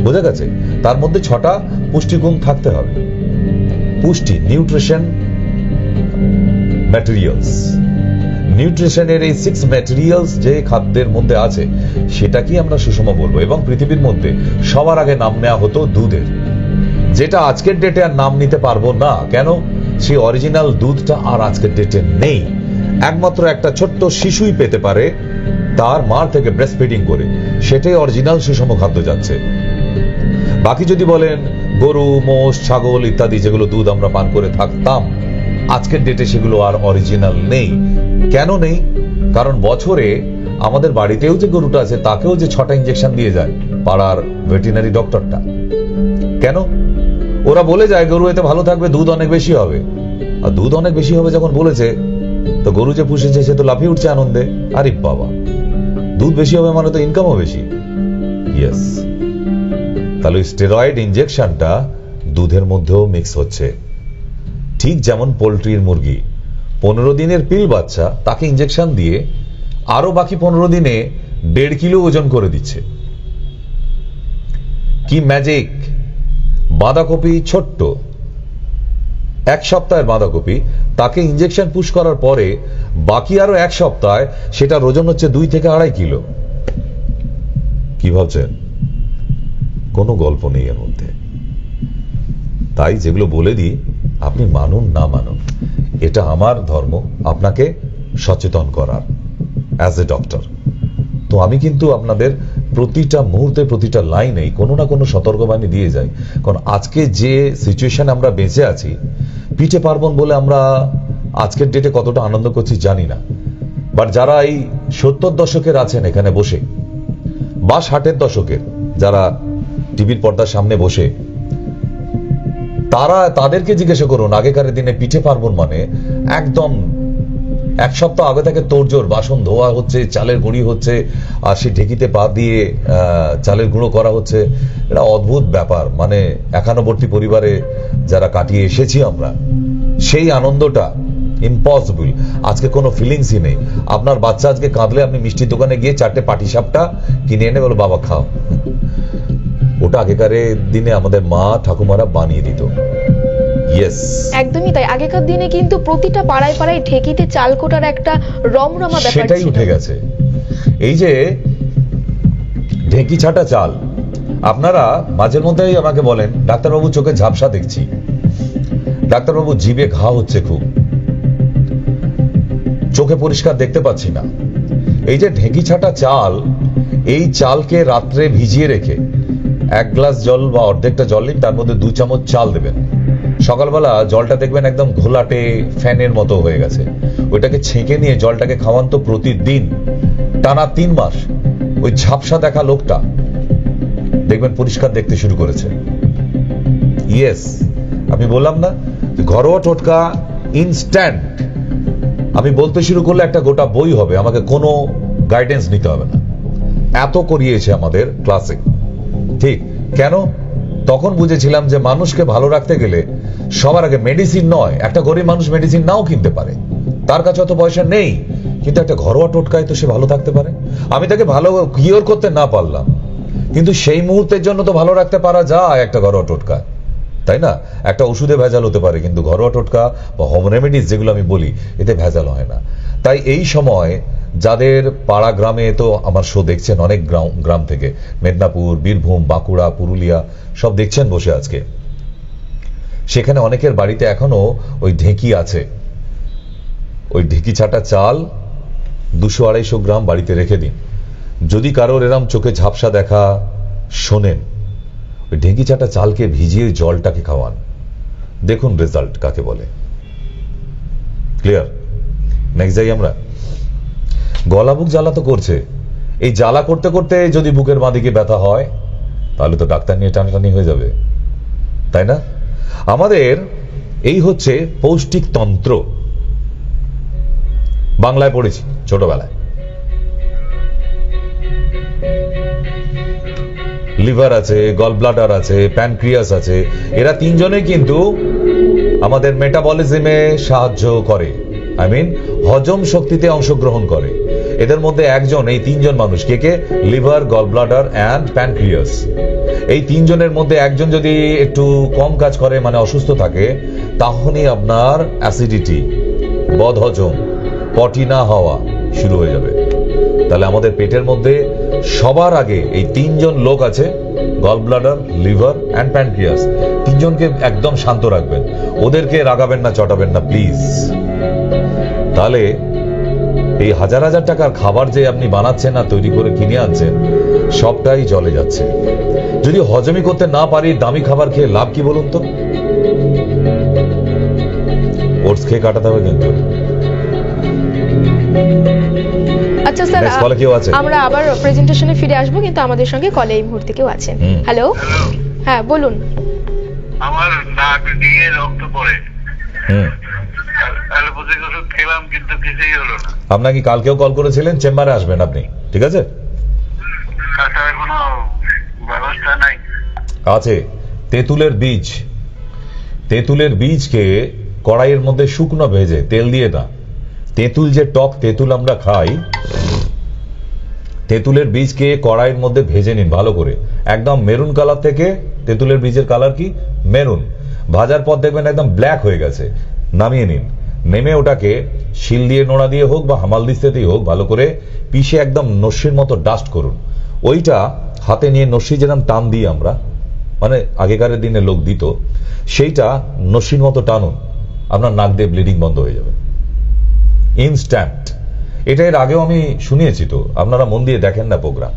বোঝা গেছে? তার মধ্যে 6টা পুষ্টিগুণ থাকতে হবে। পুষ্টি, নিউট্রিশন, ম্যাটেরিয়ালস, নিউট্রিশনের এই 6 ম্যাটেরিয়ালস যে খাদ্যের মধ্যে আছে সেটা কি আমরা সুষম বলবো। এবং পৃথিবীর মধ্যে সবার আগে নাম নেওয়া হতো দুধের, যেটা আজকের ডেটে আর নাম নিতে পারবো না। কেন? সেই অরিজিনাল দুধটা আর আজকের ডেটে নেই। একমাত্র একটা ছোট্ট শিশুই পেতে পারে তার মার থেকে ব্রেস্ট ফিডিং করে, সেটাই অরিজিনাল সুষম খাদ্য যাচ্ছে। বাকি যদি বলেন গরু, মোষ, ছাগল ইত্যাদি যেগুলো দুধ আমরা পান করে থাকতাম, আজকের ডেটে সেগুলো আর অরিজিনাল নেই। কেন নেই? কারণ বছরে আমাদের বাড়িতেও যে গরুটা আছে তাকেও যে 6টা ইঞ্জেকশন দিয়ে যায় পাড়ার ভেটেরিনারি ডক্টরটা। কেন? ওরা বলে যায় গরু এতে ভালো থাকবে, দুধ অনেক বেশি হবে। আর দুধ অনেক বেশি হবে যখন বলেছে, তো গরু যে পুষেছে সে তো লাফিয়ে উঠছে আনন্দে, আরে বাবা, দুধ বেশি হবে মানে তো ইনকামও বেশি। ইয়েস, তাহলে স্টেরয়েড ইঞ্জেকশনটা দুধের মধ্যেও মিক্স হচ্ছে। ঠিক যেমন পোল্ট্রির মুরগি 15 দিনের পিল বাচ্চা, তাকে ইঞ্জেকশন দিয়ে আরো বাকি 15 দিনে 1.5 কিলো ওজন করে দিচ্ছে। কি ম্যাজিক! বাঁধাকপি ছোট্ট, 1 সপ্তাহের বাঁধাকপি, তাকে ইঞ্জেকশন পুশ করার পরে বাকি আরো 1 সপ্তাহে সেটার ওজন হচ্ছে 2 থেকে 2.5 কিলো। কি ভাবছেন? কোনো গল্প নেই এর মধ্যে। তাই যেগুলো বলে দিই, আপনি মানুন না মানুন, এটা আমার ধর্ম আপনাকে সচেতন করার অ্যাজ এ ডক্টর। তো আমি কিন্তু আপনাদের প্রতিটা মুহূর্তে, প্রতিটা লাইনেই কোনো না কোনো সতর্কবাণী দিয়ে যাই। কারণ আজকে যে সিচুয়েশন আমরা বেঁচে আছি, পিঠে পার্বণ বলে আমরা আজকের ডেটে কতটা আনন্দ করছি জানি না, বাট যারা এই 70 দশকের আছেন এখানে বসে, বা 60-এর দশকের যারা টিভির পর্দার সামনে বসে, তাদেরকে জিজ্ঞাসা করুন আগেকার দিনে পিঠে পার্বণ মানে একদম 1 সপ্তাহ আগে থেকে তোড়জোড়, বাসন ধোয়া হচ্ছে, চালের গুঁড়ি হচ্ছে, আর সে ঢেকিতে পা দিয়ে চালের গুঁড়ো করা হচ্ছে। এটা অদ্ভুত ব্যাপার। মানে একান্নবর্তী পরিবারে যারা কাটিয়ে এসেছি আমরা, সেই আনন্দটা ইম্পসিবল। আজকে কোনো ফিলিংসই নেই। আপনার বাচ্চা আজকে কাঁদলে আপনি মিষ্টির দোকানে গিয়ে 4টে পাটিসাপটা কিনে এনে বলো বাবা খাও। ওটা আগেকার দিনে আমাদের মা ঠাকুমারা বানিয়ে দিত। ইয়েস, একদমই তাই। আগেকার দিনে কিন্তু প্রতিটা পাড়ায় পাড়ায় ঢেকিতে চাল কোটার একটা রমরমা ব্যাপার ছিল। সেটাই উঠে গেছে। এই যে ঢেকি ছাটা চাল, আপনারা মাঝে মধ্যেই আমাকে বলেন ডাক্তারবাবু চোখে ঝাপসা দেখছি, ডাক্তারবাবু জিভে ঘা হচ্ছে খুব, চোখে পরিষ্কার দেখতে পাচ্ছি না। এই যে ঢেকি ছাটা চাল, এই চালকে রাত্রে ভিজিয়ে রেখে 1 গ্লাস জল বা অর্ধেকটা জল নিন, তার মধ্যে 2 চামচ চাল দেবেন। সকালবেলা জলটা দেখবেন একদম ঘোলাটে ফ্যানের মতো হয়ে গেছে। ওইটাকে ছেঁকে নিয়ে জলটাকে খাওয়ান তো প্রতিদিন, টানা 3 মাস। ওই ঝাপসা দেখা লোকটা দেখবেন পরিষ্কার দেখতে শুরু করেছে। ইয়েস, আমি বললাম না ঘরোয়া টোটকা ইনস্ট্যান্ট। আমি বলতে শুরু করলে একটা গোটা বই হবে, আমাকে কোনো গাইডেন্স নিতে হবে না। এত করিয়েছে আমাদের ক্লাসে। ঠিক কেন? তখন বুঝেছিলাম যে মানুষকে ভালো রাখতে গেলে সবার আগে মেডিসিন নয়, একটা গরিব মানুষ মেডিসিন নাও কিনতে পারে, তার কাছে অত পয়সা নেই, কিন্তু একটা ঘরোয়া টোটকায় তো সে ভালো থাকতে পারে। আমি তাকে ভালো কিওর করতে না পারলাম, কিন্তু সেই মুহূর্তের জন্য তো ভালো রাখতে পারা যায় একটা ঘরোয়া টোটকা, তাই না? একটা ওষুধে ভেজাল হতে পারে, কিন্তু ঘরোয়া টোটকা বা হোম রেমেডিস যেগুলো আমি বলি, এতে ভেজাল হয় না। তাই এই সময় যাদের পাড়া গ্রামে, তো আমার শো দেখছেন অনেক গ্রাম থেকে, মেদিনীপুর, বীরভূম, বাঁকুড়া, পুরুলিয়া সব দেখছেন বসে আজকে, সেখানে অনেকের বাড়িতে এখনো ওই ঢেঁকি আছে। ওই ঢেঁকি ছাটা চাল 200-250 গ্রাম বাড়িতে রেখে দিন। যদি কারোর এরম চোখে ঝাপসা দেখা শোনেন, ওই ঢেঁকি ছাটা চালকে ভিজিয়ে জলটাকে খাওয়ান, দেখুন রেজাল্ট কাকে বলে। ক্লিয়ার? নেক্সট যাই আমরা। গলা বুক জ্বালা তো করছে, এই জ্বালা করতে করতে যদি বুকের বাঁদিকে ব্যথা হয় তাহলে তো ডাক্তার নিয়ে টানাটানি হয়ে যাবে, তাই না? আমাদের এই হচ্ছে পৌষ্টিক তন্ত্র, বাংলায় পড়েছি ছোটবেলায়। লিভার আছে, গল ব্লাডার আছে, প্যানক্রিয়াস আছে, এরা তিনজনে কিন্তু আমাদের মেটাবলিজমে সাহায্য করে, আই মিন হজম শক্তিতে অংশগ্রহণ করে। এদের মধ্যে একজন, এই তিনজন মানুষ কে কে? Liver, gall bladder and pancreas. এই তিনজনের মধ্যে একজন যদি একটু কম কাজ করে, মানে অসুস্থ থাকে, তখনই আপনার অ্যাসিডিটি, বদহজম, পটি না হওয়া শুরু হয়ে যাবে। তাহলে আমাদের পেটের মধ্যে সবার আগে এই তিনজন লোক আছে, gall bladder, liver and pancreas. তিনজনকে একদম শান্ত রাখবেন, ওদেরকে রাগাবেন না, চটাবেন না প্লিজ। তাহলে এই হাজার হাজার টাকার খাবার যে আপনি বানাচ্ছেন আর তৈরি করে কিনে আনছেন, সবটাই জলে যাচ্ছে। যদি হজমই করতে না পারি, দামি খাবার খেয়ে লাভ কি বলুন তো? ওটস খেয়ে কাটাতে হবে কিন্তু। আচ্ছা স্যার, আমরা আবার প্রেজেন্টেশনে ফিরে আসবো, কিন্তু আমাদের সঙ্গে কলে এই মুহূর্তে কেউ আছেন। হ্যালো, হ্যাঁ বলুন। আমার নাক দিয়ে রক্ত পড়ে, অ্যালোপ্যাথিক ওষুধ খেলাম কিন্তু কিছুই হলো না। আপনাকে কালকেও কল করেছিলেন, চেম্বারে আসবেন আপনি, ঠিক আছে? কোনো ব্যবস্থা নাই? আছে। তেঁতুলের বীজ, তেঁতুলের বীজকে কড়াইয়ের মধ্যে শুকনো ভেজে, তেল দিয়ে না, তেঁতুল যে টক তেঁতুল আমরা খাই, তেঁতুলের বীজকে কড়াইয়ের মধ্যে ভেজে নিন ভালো করে, একদম মেরুন কালার থেকে, তেঁতুলের বীজের কালার কি মেরুন, ভাজার পর দেখবেন একদম ব্ল্যাক হয়ে গেছে, নামিয়ে নিন। নেমে ওটাকে শিল দিয়ে, নোড়া দিয়ে হোক বা হামাল দিস্তেতেই হোক, ভালো করে পিষে একদম নস্যির মতো ডাস্ট করুন। ওইটা হাতে নিয়ে, নস্যি যেরকম টান দিই আমরা, মানে আগেকার দিনে লোক দিত, সেইটা নস্যির মতো টানুন, আপনার নাক দিয়ে ব্লিডিং বন্ধ হয়ে যাবে ইনস্ট্যান্ট। এটা এর আগেও আমি শুনিয়েছি, তো আপনারা মন দিয়ে দেখেন না প্রোগ্রাম।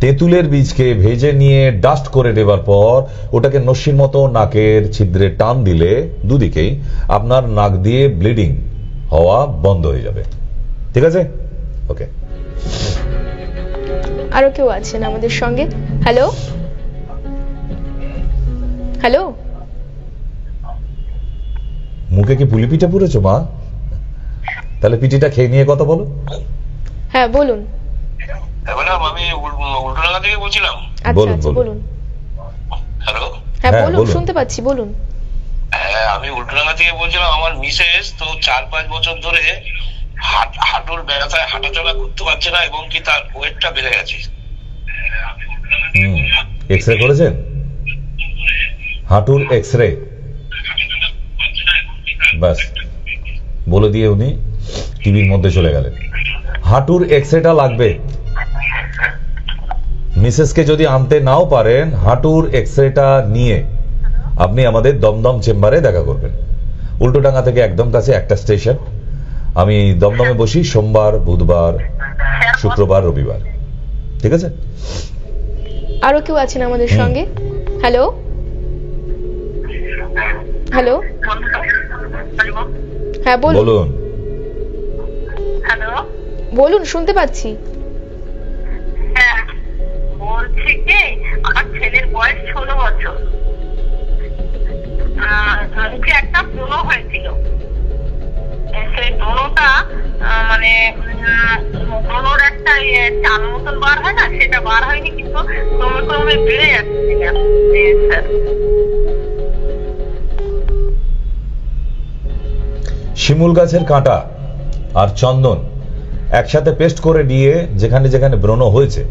তেঁতুলের বীজকে ভেজে নিয়ে ডাস্ট করে দেবার পর ওটাকে নস্যির মতো নাকের ছিদ্রে টান দিলে দুদিকেই আপনার নাক দিয়ে ব্লিডিং হওয়া বন্ধ হয়ে যাবে, ঠিক আছে? ওকে, আরো কেউ আছেন আমাদের সঙ্গে? হ্যালো, হ্যালো, মুখে কি পুলি পিঠা পুড়েছো মা? তাহলে পিঠিটা খেয়ে নিয়ে কথা বলো। হ্যাঁ বলুন। আমি উল্টোডাঙ্গা থেকে বলছিলাম। আচ্ছা বলুন। হ্যালো, হ্যাঁ বলুন, শুনতে পাচ্ছি, বলুন। হ্যাঁ, আমি উল্টোডাঙ্গা থেকে বলছিলাম। আমার মিসেস তো 4-5 বছর ধরে হাঁটুর ব্যথায় হাঁটাচলা করতে পারছে না, এবং কি তার ওয়েটটা বেড়ে গেছে। এক্সরে করেছেন? হাঁটুর এক্সরে? বাস বলে দিয়ে উনি টিভির মধ্যে চলে গেলেন। হাঁটুর এক্সরেটা লাগবে। মিসেসকে যদি আনতে নাও পারেন, হাঁটুর এক্সরেটা নিয়ে আপনি আমাদের দমদম চেম্বারে দেখা করবেন। উল্টোডাঙ্গা থেকে একদম কাছে একটা স্টেশন। আমি দমদমে বসি সোমবার, বুধবার, শুক্রবার, রবিবার, ঠিক আছে? আরো কেউ আছেন আমাদের সঙ্গে? হ্যালো, হ্যালো, হ্যাঁ বলুন। হ্যালো, বলুন, শুনতে পাচ্ছি। হ্যাঁ বলছি যে আমার ছেলের বয়স 16 বছর। মুখে একটা ব্রণ হয়েছিল, সেই ব্রণটা মানে ব্রণর একটা চাল মতন বার হয় না, সেটা বার হয়নি, কিন্তু ক্রমে ক্রমে বেড়ে যাচ্ছে। বলছিলাম যে স্যার শিমুল গাছের কাঁটা আর চন্দন একসাথে পেস্ট করে নিয়ে যেখানে যেখানে ব্রণ হয়েছে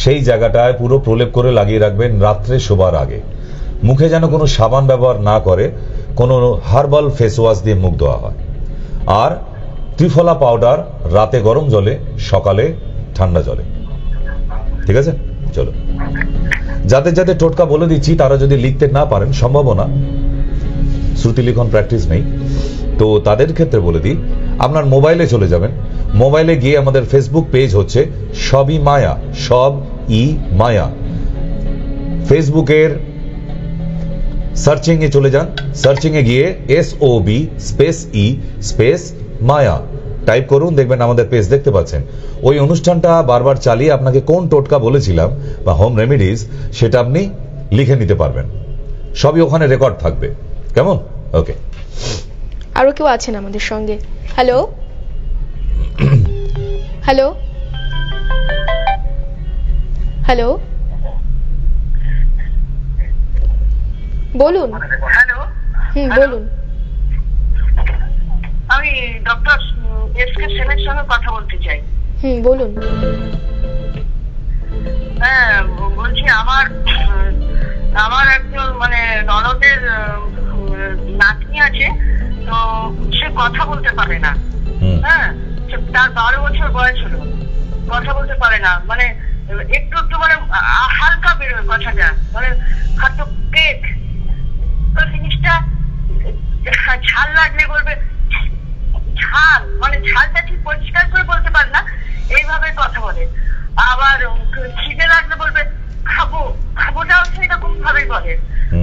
সেই জায়গাটায় পুরো প্রলেপ করে লাগিয়ে রাখবেন রাত্রে শোবার আগে। মুখে যেন কোনো সাবান ব্যবহার না করে, কোনো হার্বাল ফেস ওয়াশ দিয়ে মুখ ধোয়া হয়। আর ত্রিফলা পাউডার রাতে গরম জলে, সকালে ঠান্ডা জলে। ঠিক আছে, চলো। যাদের যাদের টোটকা বলে দিচ্ছি তারা যদি লিখতে না পারেন, সম্ভাবনা শ্রুতি লিখন প্র্যাকটিস নেই, তো তাদের ক্ষেত্রে বলে দিই, আপনার মোবাইলে চলে যাবেন। মোবাইলে গিয়ে আমাদের ফেসবুক পেজ হচ্ছে সবই মায়া, সব ই মায়া। ফেসবুকের সার্চিং এ চলে যান। সার্চিং এ গিয়ে SOB স্পেস ই স্পেস মায়া টাইপ করুন, দেখবেন আমাদের পেজ দেখতে পাচ্ছেন। ওই অনুষ্ঠানটা বারবার চালিয়ে আপনাকে কোন টোটকা বলেছিলাম বা হোম রেমেডিজ সেটা আপনি লিখে নিতে পারবেন। সবই ওখানে রেকর্ড থাকবে। কেমন? ওকে। আরো কেউ আছেন আমাদের সঙ্গে? হ্যালো হ্যালো হ্যালো, বলুন। হ্যালো, বলুন। আমি ডক্টর SK সেনের সঙ্গে কথা বলতে চাই। বলুন। হ্যাঁ, বলছি আমার একজন মানে ননদের নাতনি আছে, তো সে কথা বলতে পারে না। হ্যাঁ, তার 12 বছর বয়স হলো, কথা বলতে পারে না, মানে একটু একটু মানে হালকা বেরোয় কথাটা, মানে হয়তো পেট, তো জিনিসটা ঝাল লাগলে বলবে ঝাল, মানে ঝালটা ঠিক পরিষ্কার করে বলতে পারে না, এইভাবে কথা বলে। আবার খিদে লাগলে বলবে খাবো, খাবোটাও সেরকম ভাবেই বলে,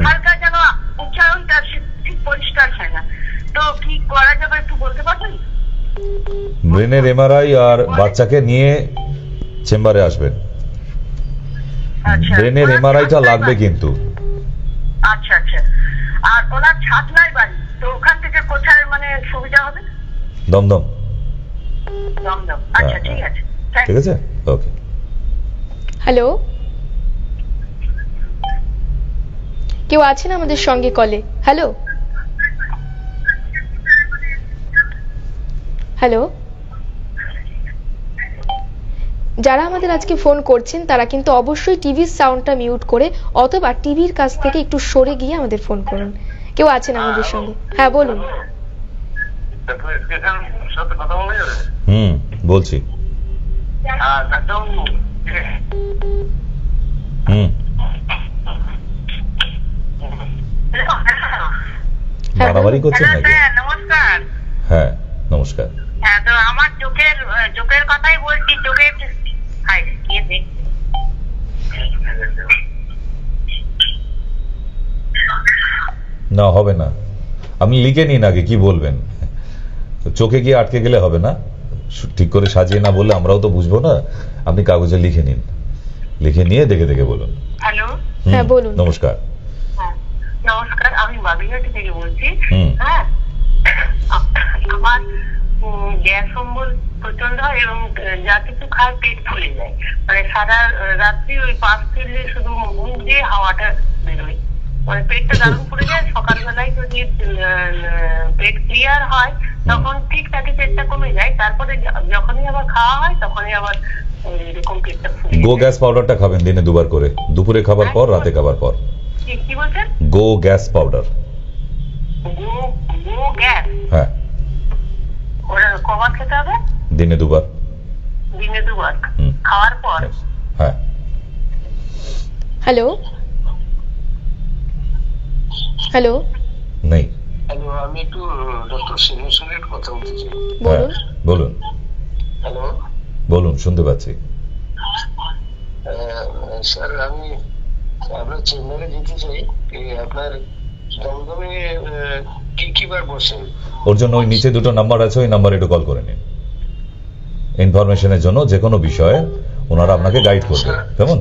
হালকা যেন উচ্চারণটা ঠিক পরিষ্কার হয় না। তো কি করা যাবে একটু বলতে পারবেন? ব্রেনের MRI আর বাচ্চাকে নিয়ে চেম্বারে আসবেন। ব্রেনের MRIটা লাগবে কিন্তু। আচ্ছা আচ্ছা। আর ওনার ছাতনায় বাড়ি, তো ওখান থেকে কোথায় মানে সুবিধা হবে? দমদম। দমদম, আচ্ছা ঠিক আছে। ঠিক আছে, ওকে। হ্যালো, কেউ আছেন আমাদের সঙ্গে কলে? হ্যালো হ্যালো, যারা আমাদের আজকে ফোন করছেন তারা কিন্তু অবশ্যই টিভির সাউন্ডটা মিউট করে অথবা টিভির কাছ থেকে একটু সরে গিয়ে আমাদের ফোন করুন। কেউ আছেন আমাদের সঙ্গে? হ্যাঁ, বলুন। বলছি। মারামারি করছেন নাকি? নমস্কার। হ্যাঁ, নমস্কার। হ্যাঁ, তো আমার চোখের কথাই বলছি। চোখের না, হবে না, আপনি লিখে নিন আগে কি বলবেন। চোখে গিয়ে আটকে গেলে হবে না, ঠিক করে সাজিয়ে না বললে আমরাও তো বুঝবো না। আপনি কাগজে লিখে নিন, লিখে নিয়ে দেখে দেখে বলুন। হ্যালো, হ্যাঁ বলুন। নমস্কার। নমস্কার, আমি বাবিঘাটি থেকে বলছি। হ্যাঁ, আমার গ্যাস অম্বল প্রচন্ড হয় এবং যা কিছু খায় পেট ফুলে যায়, মানে সারা রাত্রি ওই 5 ফিরলে শুধু মুখ দিয়ে হাওয়াটা বেরোয়, মানে পেটটা দারুণ ফুলে যায়। সকালবেলায় যদি পেট ক্লিয়ার হয় তখন ঠিক থাকে, পেটটা কমে যায়। তারপরে যখনই আবার খাওয়া হয় তখনই আবার এরকম পেটটা ফুলে যায়। গো গ্যাস পাউডারটা খাবেন দিনে 2 বার করে, দুপুরে খাবার পর, রাতে খাবার পর। কি বলছেন? গো গ্যাস পাউডার। গো গ্যাস? হ্যাঁ। ওরা কবার খেতে হবে? দিনে 2 বার। দিনে 2 বার খাওয়ার পর? হ্যাঁ। হ্যালো হ্যালো, নেই। হ্যালো, আমি একটু ডক্টর সেনের সঙ্গে কথা বলতে চাই। বলুন। বলুন। হ্যালো, বলুন, শুনতে পাচ্ছি। স্যার, আমি আপনার চেম্বারে যেতে চাই। আপনার দমদমে কি বার বসেন? ওর জন্য ওই নিচে 2টো নাম্বার আছে, ওই নাম্বারে একটু কল করে নিন। ইনফরমেশনের জন্য যে কোনো বিষয়ে ওনারা আপনাকে গাইড করবে। কেমন?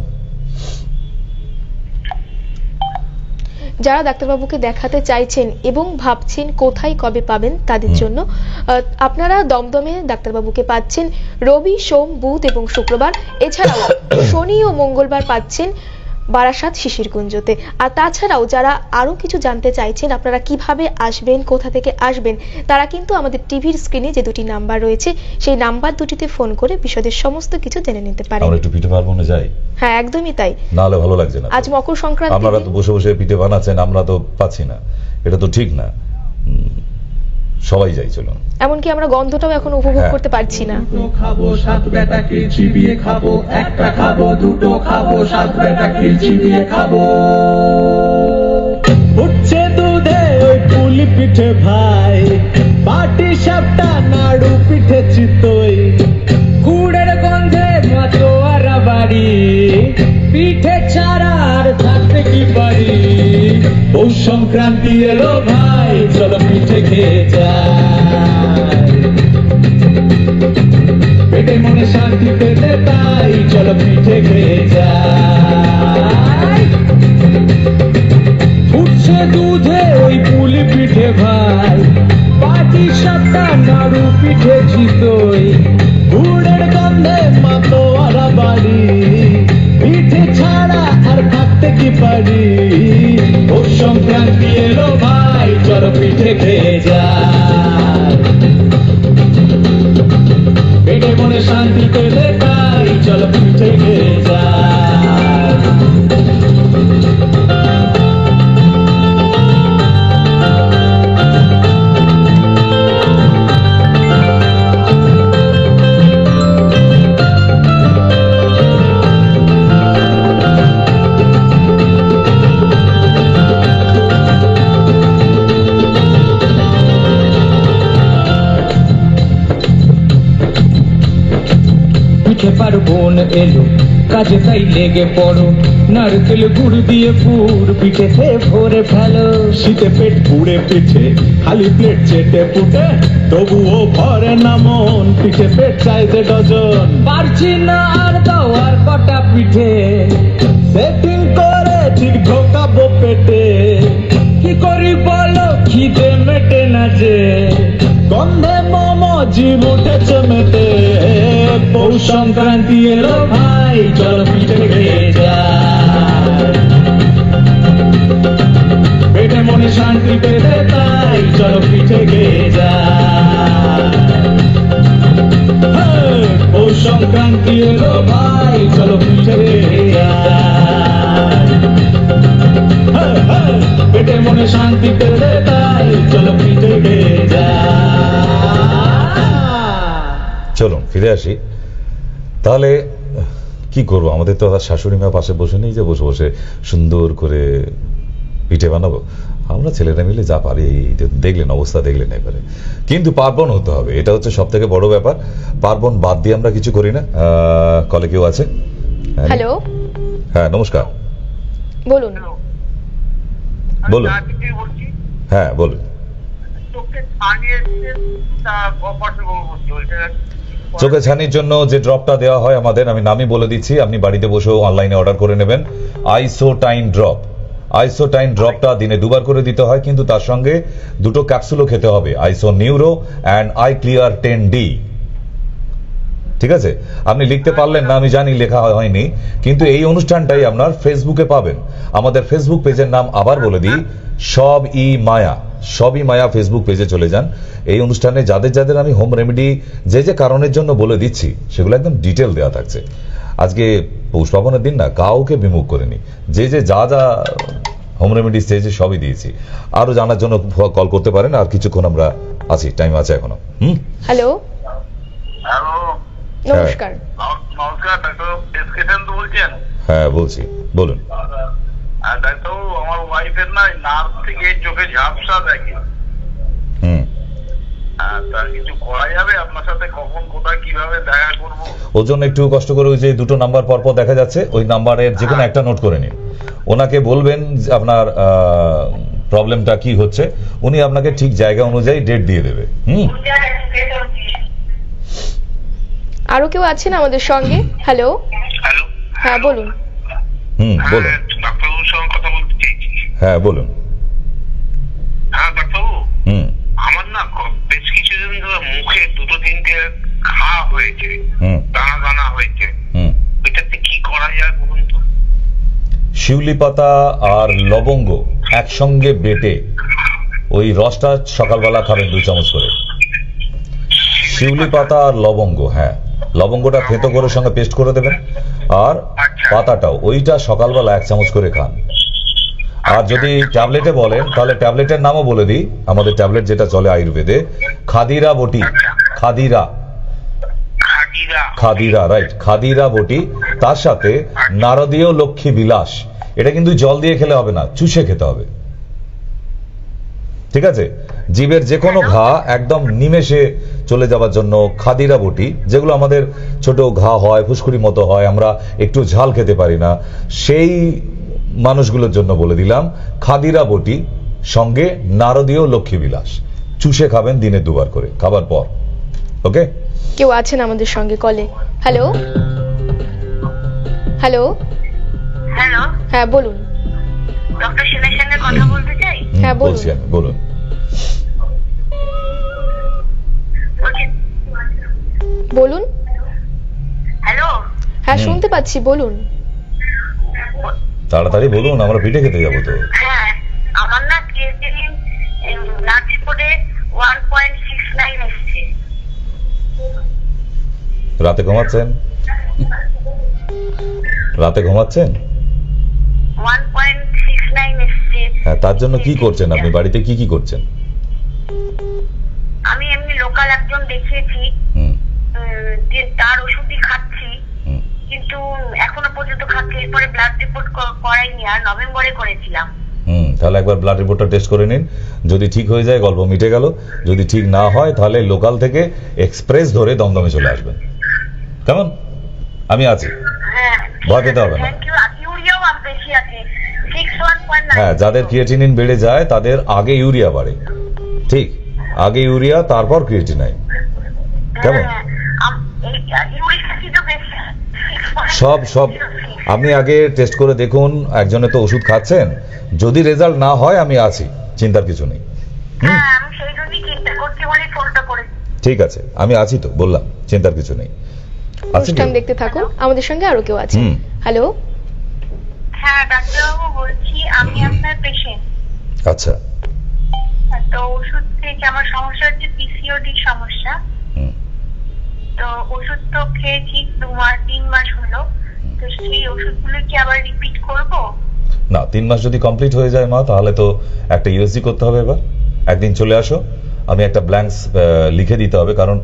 যারা ডাক্তারবাবুকে দেখাতে চাইছেন এবং ভাবছেন কোথায় কবে পাবেন তাদের জন্য আপনারা দমদমে ডাক্তারবাবুকে পাচ্ছেন রবি, সোম, বুধ এবং শুক্রবার। এছাড়াও শনি ও মঙ্গলবার পাচ্ছেন বারাসাত শিশিরকুঞ্জতে। আর তাছাড়াও যারা আরো কিছু জানতে চাইছেন আপনারা কিভাবে আসবেন, কোথা থেকে আসবেন, তারা কিন্তু আমাদের টিভির স্ক্রিনে যে দুটি নাম্বার রয়েছে সেই নাম্বার দুটিতে ফোন করে বিশদের সমস্ত কিছু জেনে নিতে পারেন। আমরা একটু পিঠে পার্বণে যাই। হ্যাঁ, একদমই তাই, নাহলে ভালো লাগছে না। আজ মকর সংক্রান্তি, আপনারা তো বসে বসে পিঠে বানাচ্ছেন, আমরা তো পাচ্ছি না, এটা তো ঠিক না। সবাই যাই, চলুন। এমনকি আমরা গন্ধটাও এখন উপভোগ করতে পারছি না। খাবো সাত বেটাকে চিবিয়ে খাবো, একটা খাবো দুটো খাবো, সাত বেটাকে চিবিয়ে খাবো। উঠছে দুধে ওই পুলি পিঠে ভাই, পাটি সাপটা নাড়ু পিঠে চিতই, গুড়ের গন্ধে মাতোয়ারা বাড়ি, পিঠে ছাড়া আর থাকতে কি পারি। পৌষ সংক্রান্তি এলো ভাই, চলো পিঠে খেয়ে যাই, পেটে মনে শান্তি পেতে তাই চলো পিঠে খেয়ে যাই। উঠছে দুধে ওই পুলি পিঠে ভাই, পাটি সাপটা নাড়ু পিঠে চিতই, গুড়ের গন্ধে মাতোয়ারা বাড়ি, পিঠে ছাড়া আর থাকতে কি পারি। ও সংক্রান্তি এলো ভাই, চলো পিঠে খেয়ে যাই, পেটে মনে শান্তি পেতে তাই চলো পিঠে খেয়ে যাই। পার্বণ এলো কাজে তাই লেগে পড়ো, নারকেল গুড় দিয়ে পুর পিঠেতে ভরে ফেলো, শীতে পেট পুড়ে পিঠে খালি প্লেট চেটে পুটে, তবুও ভরে না মন, পিঠে পেট চাইতে ডজন। পারছি না আর দাও আর কটা পিঠে, সেটিং করে ঠিক ঢোকাবো পেটে, কি করি বলো খিদে মেটে না যে, গন্ধে মোমো জিভ উঠেছে মেটে। পৌষ সংক্রান্তি এলো ভাই, চলো পিঠে খেয়ে যাই, পেটে মনে শান্তি পেতে তাই চলো পিঠে খেয়ে যাই। পৌষ সংক্রান্তি এলো ভাই, চলো পিঠে খেয়ে যাই, পেটে মনে শান্তি পেতে তাই চলো পিঠে খেয়ে যাই। চলুন ফিরে আসি। তাহলে কি করবো, আমাদের তো আর শাশুড়ি মা পাশে বসে নেই যে বসে বসে সুন্দর করে পিঠে বানাবো। আমরা ছেলেরা মিলে যা পারি, দেখলেন অবস্থা, দেখলেন এবারে। কিন্তু পার্বণ হতে হবে, এটা হচ্ছে সব থেকে বড় ব্যাপার। পার্বণ বাদ দিয়ে আমরা কিছু করি না। কলে কেউ আছে? হ্যালো, হ্যাঁ নমস্কার, বলুন। বলুন। হ্যাঁ বলুন। চোখে ছানির জন্য যে ড্রপটা দেওয়া হয় আমাদের, আমি নামই বলে দিচ্ছি, আপনি বাড়িতে বসেও অনলাইনে অর্ডার করে নেবেন। আইসোটাইন ড্রপ। আইসোটাইন ড্রপটা দিনে 2 বার করে দিতে হয়, কিন্তু তার সঙ্গে 2টো ক্যাপসুলও খেতে হবে, আইসো neuro and I clear 10D। ঠিক আছে, আপনি লিখতে পারলেন না আমি জানি, লেখা হয়নি, কিন্তু এই অনুষ্ঠানটাই আপনার ফেসবুকে পাবেন। আমাদের ফেসবুক পেজের নাম আবার বলে দিই, সবই মায়া। সবই মায়া ফেসবুক পেজে চলে যান। এই অনুষ্ঠানে যাদের যাদের আমি হোম রেমেডি যে যে কারণের জন্য বলে দিচ্ছি সেগুলো একদম ডিটেল দেওয়া থাকছে। আজকে পৌষ পার্বণের দিন না, কাউকে বিমুখ করেনি, যে যে যা যা হোম রেমেডি চেয়েছে সবই দিয়েছি। আরো জানার জন্য কল করতে পারেন, আর কিছুক্ষণ আমরা আছি, টাইম আছে এখনো। হ্যালো, হ্যালো, নমস্কার। নমস্কার, ডাক্তার প্রেসক্রিপশন তো বলছেন? হ্যাঁ বলছি, বলুন। ডাক্তার, আমার ওয়াইফের না নার্ভ থেকে চোখে ঝাপসা দেখে, তার কিছু করা যাবে? আপনার সাথে কখন কোথায় কিভাবে দেখা করবো? ওর জন্য একটু কষ্ট করে ওই যে 2টো নাম্বার পরপর দেখা যাচ্ছে, ওই নাম্বারের যে কোনো একটা নোট করে নিন। ওনাকে বলবেন আপনার প্রবলেমটা কি হচ্ছে, উনি আপনাকে ঠিক জায়গা অনুযায়ী ডেট দিয়ে দেবে। আরো কেউ আছেন আমাদের সঙ্গে? হ্যালো, হ্যালো, হ্যাঁ বলুন। বলুন। ডাক্তারবাবুর সঙ্গে কথা বলতে চাইছি। হ্যাঁ বলুন। হ্যাঁ ডাক্তারবাবু, আমার না বেশ কিছুদিন ধরে মুখে 2-3টে ঘা হয়েছে, দানা দানা হয়েছে, এটাতে কি করা যায় বলুন তো? শিউলি পাতা আর লবঙ্গ একসঙ্গে বেটে ওই রসটা সকালবেলা খাবেন 2 চামচ করে। শিউলি পাতা আর লবঙ্গ, হ্যাঁ লবঙ্গটা থেঁতো করে সঙ্গে পেস্ট করে দেবেন, আর পাতাটাও ওইটা সকালবেলা 1 চামচ করে খান। আর যদি ট্যাবলেটে বলেন তাহলে ট্যাবলেটের নামও বলে দিই, আমাদের ট্যাবলেট যেটা চলে আয়ুর্বেদে, খাদিরা বটি, খাদিরা রাইট, খাদিরা বটি, তার সাথে নারদীয় লক্ষ্মী বিলাস। এটা কিন্তু জল দিয়ে খেলে হবে না, চুষে খেতে হবে, ঠিক আছে? জীবের যে কোনো ঘা একদম নিমেষে চলে যাওয়ার জন্য খাদিরা বটি, যেগুলো আমাদের ছোট ঘা হয়, ফুসকুড়ি মতো হয়, আমরা একটু ঝাল খেতে পারি না, সেই মানুষগুলোর জন্য বলে দিলাম খাদিরা বটি সঙ্গে নারদীয় লক্ষ্মী বিলাস, চুষে খাবেন দিনে 2 বার করে খাবার পর। ওকে, কেউ আছেন আমাদের সঙ্গে কলে। হ্যালো হ্যালো হ্যালো, হ্যাঁ বলুন। ডক্টর সেনের সঙ্গে কথা বলতে চাই। হ্যাঁ বলুন। বলছি আমি, বলুন। বলুন। হ্যালো, হ্যাঁ শুনতে পাচ্ছি, বলুন। তাড়াতাড়ি বলুন, আমরা পিঠে খেতে যাবো তো। হ্যাঁ আমার না ক্রিয়েটিনিন ব্লাড রিপোর্টে 1.69 এসেছে। রাতে ঘুমাচ্ছেন? রাতে ঘুমাচ্ছেন? 1.69 এসেছে। হ্যাঁ, তার জন্য কি করছেন আপনি? বাড়িতে কি কি করছেন? আমি এমনি লোকাল একজন দেখিয়েছি, যে তার ওষুধই খাচ্ছি, কিন্তু এখনো পর্যন্ত খাচ্ছি। এরপরে ব্লাড রিপোর্ট করাইনি, আর নভেম্বরে করেছিলাম। তাহলে একবার ব্লাড রিপোর্টটা টেস্ট করে নিন, যদি ঠিক হয়ে যায় গল্প মিটে গেল, যদি ঠিক না হয় তাহলে লোকাল থেকে এক্সপ্রেস ধরে দমদমে চলে আসবেন, কেমন? আমি আছি, ভয় পেতে হবে না। হ্যাঁ, যাদের ক্রিয়েটিনিন বেড়ে যায় তাদের আগে ইউরিয়া বাড়ে, ঠিক, আগে ইউরিয়া তারপর ক্রিয়েটিনাইন, কেমন? সব সব আপনি আগে টেস্ট করে দেখুন। একজনে তো ওষুধ খাচ্ছেন, যদি রেজাল্ট না হয় আমি আছি, চিন্তার কিছু নেই। ঠিক আছে, আমি আছি তো, বললাম চিন্তার কিছু নেই। অনুষ্ঠান দেখতে থাকুন, আমাদের সঙ্গে আরো কেউ আছে। হ্যালো, হ্যাঁ ডাক্তারবাবু বলছি, আমি আপনার পেশেন্ট। আচ্ছা, তো ওষুধ থেকে আমার সমস্যা হচ্ছে পিসিওডি সমস্যা। তো ওষুধ তো খেয়েছি 2-3 মাস হলো, তো সেই ওষুধগুলো কি আবার রিপিট করব? না, 3 মাস যদি কমপ্লিট হয়ে যায় মা, তাহলে তো একটা ইউএসজি করতে হবে। এবার একদিন চলে আসো, আমি একটা ব্ল্যাঙ্কস লিখে দিতে হবে, কারণ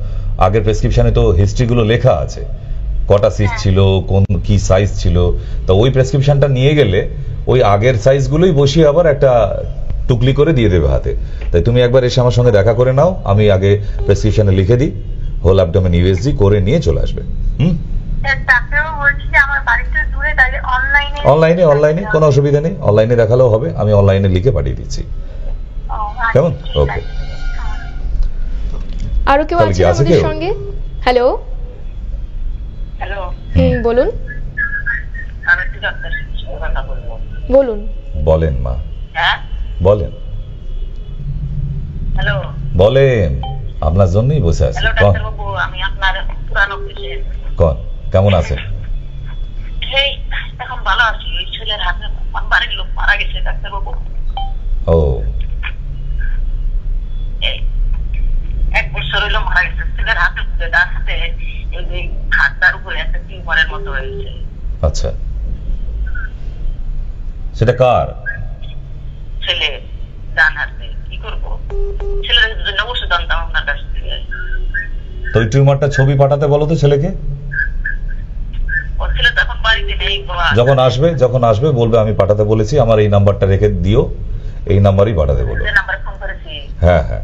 আগের প্রেসক্রিপশনে তো হিস্ট্রিগুলো লেখা আছে, কটা সিস্ট ছিল, কোন কি সাইজ ছিল। তো ওই প্রেসক্রিপশনটা নিয়ে গেলে ওই আগের সাইজগুলোই বসিয়ে আবার একটা টুকলি করে দিয়ে দেবে হাতে। তাই তুমি একবার এসে আমার সঙ্গে দেখা করে নাও, আমি আগে প্রেসক্রিপশনে লিখে দিই, হোল অ্যাবডোমেন ইউএসজি করে নিয়ে চলে আসবে। অনলাইনে কোনো অসুবিধা নেই, অনলাইনে দেখালেও হবে, আমি অনলাইনে লিখে পাঠিয়ে দিচ্ছি, কেমন? ওকে, আরো কেউ আছে আমাদের সঙ্গে? হ্যালো হ্যালো, বলুন। আমি একটু ডাক্তার সঙ্গে কথা বলবো। বলুন। বলেন মা, হ্যাঁ বলেন। হ্যালো, বলেন, আপনার জন্যই বসে আছি। হ্যালো ডাক্তারবাবু, আমি আপনার পুরানো পেশেন্ট। কোন, কেমন আছেন? এই এখন ভালো আছি। ওই ছেলের হাতে বাড়ির লোক মারা গেছে ডাক্তারবাবু। ও, 1 বছর হইলো মারা গেছে। ছেলের হাতে ডান হাতে এই যে হাতটার উপরে একটা টিউমারের মতো হয়েছে। আচ্ছা, সেটা কার? ছেলে ডান হাতে। কি করবো, ছেলের জন্য ওষুধ আনতাম আপনার কাছ থেকে। তো ওই টিউমারটা ছবি পাঠাতে বলো তো ছেলেকে। ওর ছেলে তো এখন বাড়িতে নেই। যখন আসবে বলবে আমি পাঠাতে বলেছি, আমার এই নাম্বারটা রেখে দিও, এই নাম্বারই পাঠাতে বলো। নাম্বারে ফোন করেছি। হ্যাঁ হ্যাঁ,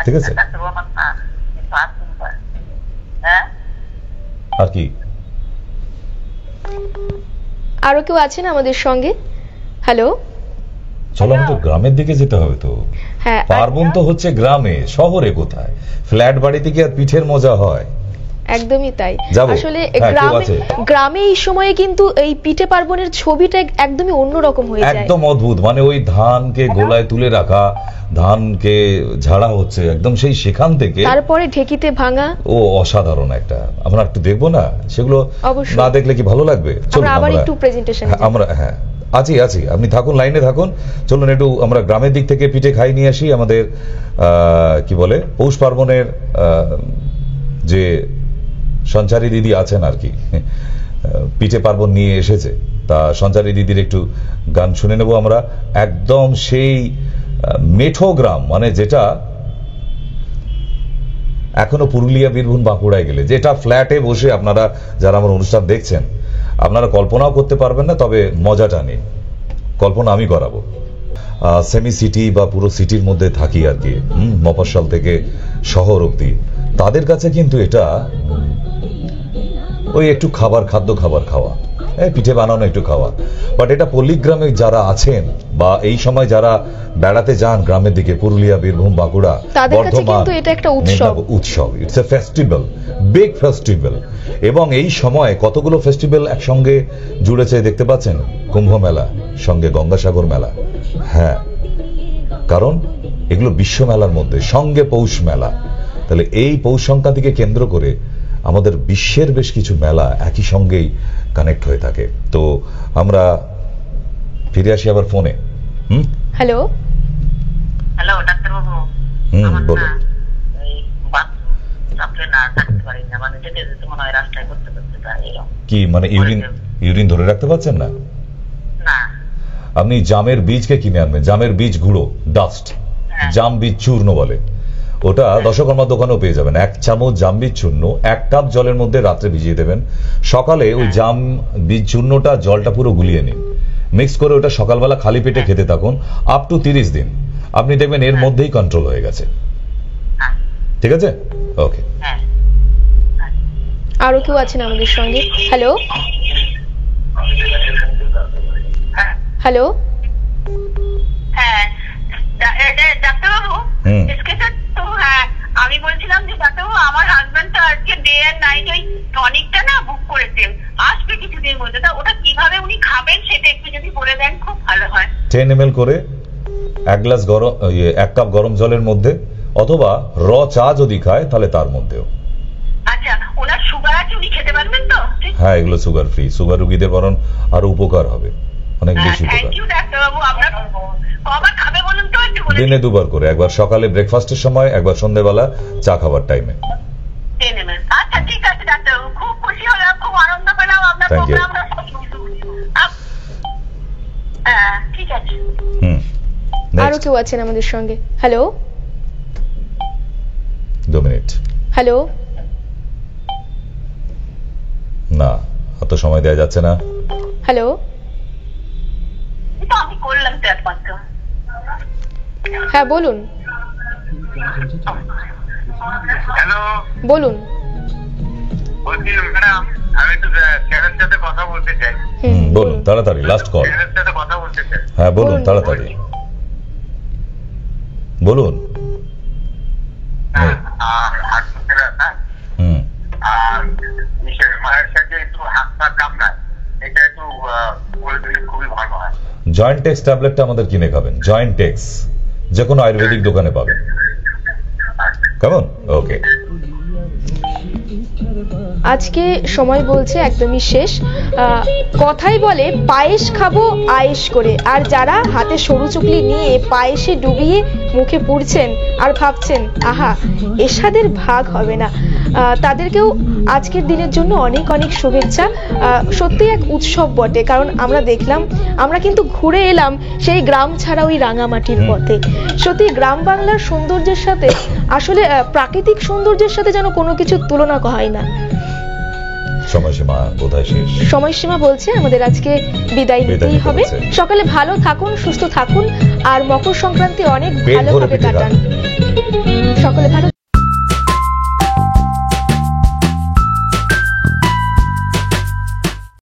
ঠিক আছে। আর কি, আরো কেউ আছেন আমাদের সঙ্গে? হ্যালো, চলো আমাদের গ্রামের দিকে যেতে হবে তো। হ্যাঁ, পার্বণ তো হচ্ছে গ্রামে, শহরে কোথায়? ফ্ল্যাট বাড়িতে কি আর পিঠের মজা হয়? একদমই তাই। আসলে গ্রামে এই সময়ে কিন্তু এই পিঠে পার্বণের ছবিটা একদমই অন্যরকম হয়ে যায়, একদম অদ্ভুত। মানে ওই ধানকে গোলায় তুলে রাখা, ধানকে ঝাড়া হচ্ছে একদম সেই সেখান থেকে তারপরে ঢেকিতে ভাঙা, ও অসাধারণ একটা, আমরা একটু দেখবো না সেগুলো? অবশ্যই। না দেখলে কি ভালো লাগবে? আমরা আবার একটু প্রেজেন্টেশন, আমরা হ্যাঁ আছি আপনি থাকুন, লাইনে থাকুন। চলুন একটু আমরা গ্রামের দিক থেকে পিঠে খাই নিয়ে আসি। আমাদের কি বলে পৌষ পার্বণের যে সঞ্চারী দিদি আছেন আর কি, পিঠে পার্বণ নিয়ে এসেছে, তা সঞ্চারী দিদির একটু গান শুনে নেব আমরা। একদম সেই মেঠো গ্রাম, মানে যেটা এখনো পুরুলিয়া, বীরভূম, বাঁকুড়ায় গেলে যেটা ফ্ল্যাটে বসে আপনারা যারা আমার অনুষ্ঠান দেখছেন আপনারা কল্পনাও করতে পারবেন না, তবে মজাটা নেই, কল্পনা আমি করাবো। সেমি সিটি বা পুরো সিটির মধ্যে থাকি আর কি, মফস্বল থেকে শহর অব্দি, তাদের কাছে কিন্তু এটা ওই একটু খাদ্য খাবার খাওয়া, পিঠে বানানো একটু খাওয়া। বাট এটা পল্লীগ্রামে যারা আছেন বা এই সময় যারা বেড়াতে যান গ্রামের দিকে, পুরুলিয়া, বীরভূম, বাঁকুড়া, বর্ধমান, এটা একটা উৎসব, it's a festival, big festival. এবং এই সময় কতগুলো ফেস্টিভ্যাল একসঙ্গে জুড়েছে দেখতে পাচ্ছেন, কুম্ভ মেলা, সঙ্গে গঙ্গাসাগর মেলা, হ্যাঁ, কারণ এগুলো বিশ্ব মেলার মধ্যে, সঙ্গে পৌষ মেলা। তাহলে এই পৌষ সংক্রান্তিকে কেন্দ্র করে আমাদের বিশ্বের বেশ কিছু মেলা একই সঙ্গেই কানেক্ট হয়ে থাকে। তো আমরা ফিরে আসি আবার ফোনে। হ্যালো হ্যালো ডাক্তারবাবু, বলো। কি মানে ইউরিন ধরে রাখতে পারছেন না? আপনি জামের বীজকে কিনে আনবেন, জামের বীজ গুঁড়ো, ডাস্ট, জাম বীজ চূর্ণ বলে, ওটা দশকর্মার দোকানেও পেয়ে যাবেন। 1 চামচ জাম বীজ চূর্ণ 1 কাপ জলের মধ্যে রাত্রে ভিজিয়ে দেবেন, সকালে ওই জাম বীজ চূর্ণটা জলটা পুরো গুলিয়ে নিন, মিক্স করে ওটা সকালবেলা খালি পেটে খেতে থাকুন আপ টু 30 দিন, আপনি দেখবেন এর মধ্যেই কন্ট্রোল হয়ে গেছে। ঠিক আছে, ওকে। আরো কেউ আছেন আমাদের সঙ্গে? হ্যালো হ্যালো, হ্যাঁ ডাক্তারবাবু, আমি বলছিলাম যে ডাক্তারবাবু, আমার হাজবেন্ড তো আজকে ডে এন্ড নাইট ওই টনিকটা না বুক করেছেন, আসবে কিছুদিনের মধ্যে, তা ওটা কিভাবে উনি খাবেন সেটা একটু যদি বলে দেন খুব ভালো হয়। 10 ml করে 1 কাপ গরম জলের মধ্যে, অথবা র চা যদি খায় তাহলে তার মধ্যেও। আচ্ছা, ওনার সুগার আছে, উনি খেতে পারবেন তো? হ্যাঁ, এগুলো সুগার ফ্রি, সুগার রোগীদের বরং আরো উপকার হবে, অনেক বেশি উপকার। থ্যাংক ইউ ডাক্তারবাবু। আপনার কবার খাবে বলুন তো একটু বলে। দিনে 2 বার করে, একবার সকালে ব্রেকফাস্টের সময়, একবার সন্ধ্যাবেলা চা খাবার টাইমে। আচ্ছা ঠিক আছে ডাক্তারবাবু, খুব খুশি হলাম, খুব আনন্দ পেলাম আপনার প্রোগ্রামটা। ঠিক আছে। আরো কেউ আছেন আমাদের সঙ্গে? Hello 2 minute. হ্যালো, না অত সময় দেওয়া যাচ্ছে না। হ্যালো, আমি করলাম তো একমাত্র। হ্যাঁ বলুন। হ্যালো বলুন। বলছি ম্যাডাম, আমি একটু স্যারের সাথে কথা বলতে চাই। বলুন তাড়াতাড়ি, লাস্ট কল। স্যারের সাথে কথা বলতে চাই। হ্যাঁ বলুন তাড়াতাড়ি বলুন। আর মায়ের সাথে একটু হাত পা কামড়ায়, এটা একটু বলে দিলে খুবই ভালো হয়। জয়েন্টেক্স ট্যাবলেটটা আমাদের কিনে খাবেন, জয়েন্টেক্স যে কোনো আয়ুর্বেদিক দোকানে পাবেন, কেমন? ওকে। আজকে সময় বলছে একদমই শেষ। কথাই বলে পায়েস খাবো আয়েশ করে, আর যারা হাতে সরু চুকলি নিয়ে পায়েসে ডুবিয়ে মুখে পুড়ছেন আর ভাবছেন আহা এসাদের ভাগ হবে না, তাদেরকেও আজকের দিনের জন্য অনেক অনেক শুভেচ্ছা। সত্যি এক উৎসব বটে, কারণ আমরা দেখলাম, আমরা কিন্তু ঘুরে এলাম সেই গ্রাম ছাড়া ওই রাঙামাটির পথে। সত্যি গ্রাম বাংলার সৌন্দর্যের সাথে আসলে প্রাকৃতিক সৌন্দর্যের সাথে যেন কোনো কিছু তুলনা হয় না। সময়সীমা বোধহয় শেষ, সময়সীমা বলছে আমাদের আজকে বিদায় নিতেই হবে। সকালে ভালো থাকুন, সুস্থ থাকুন, আর মকর সংক্রান্তি অনেক ভালোভাবে কাটান। সকলে ভালো।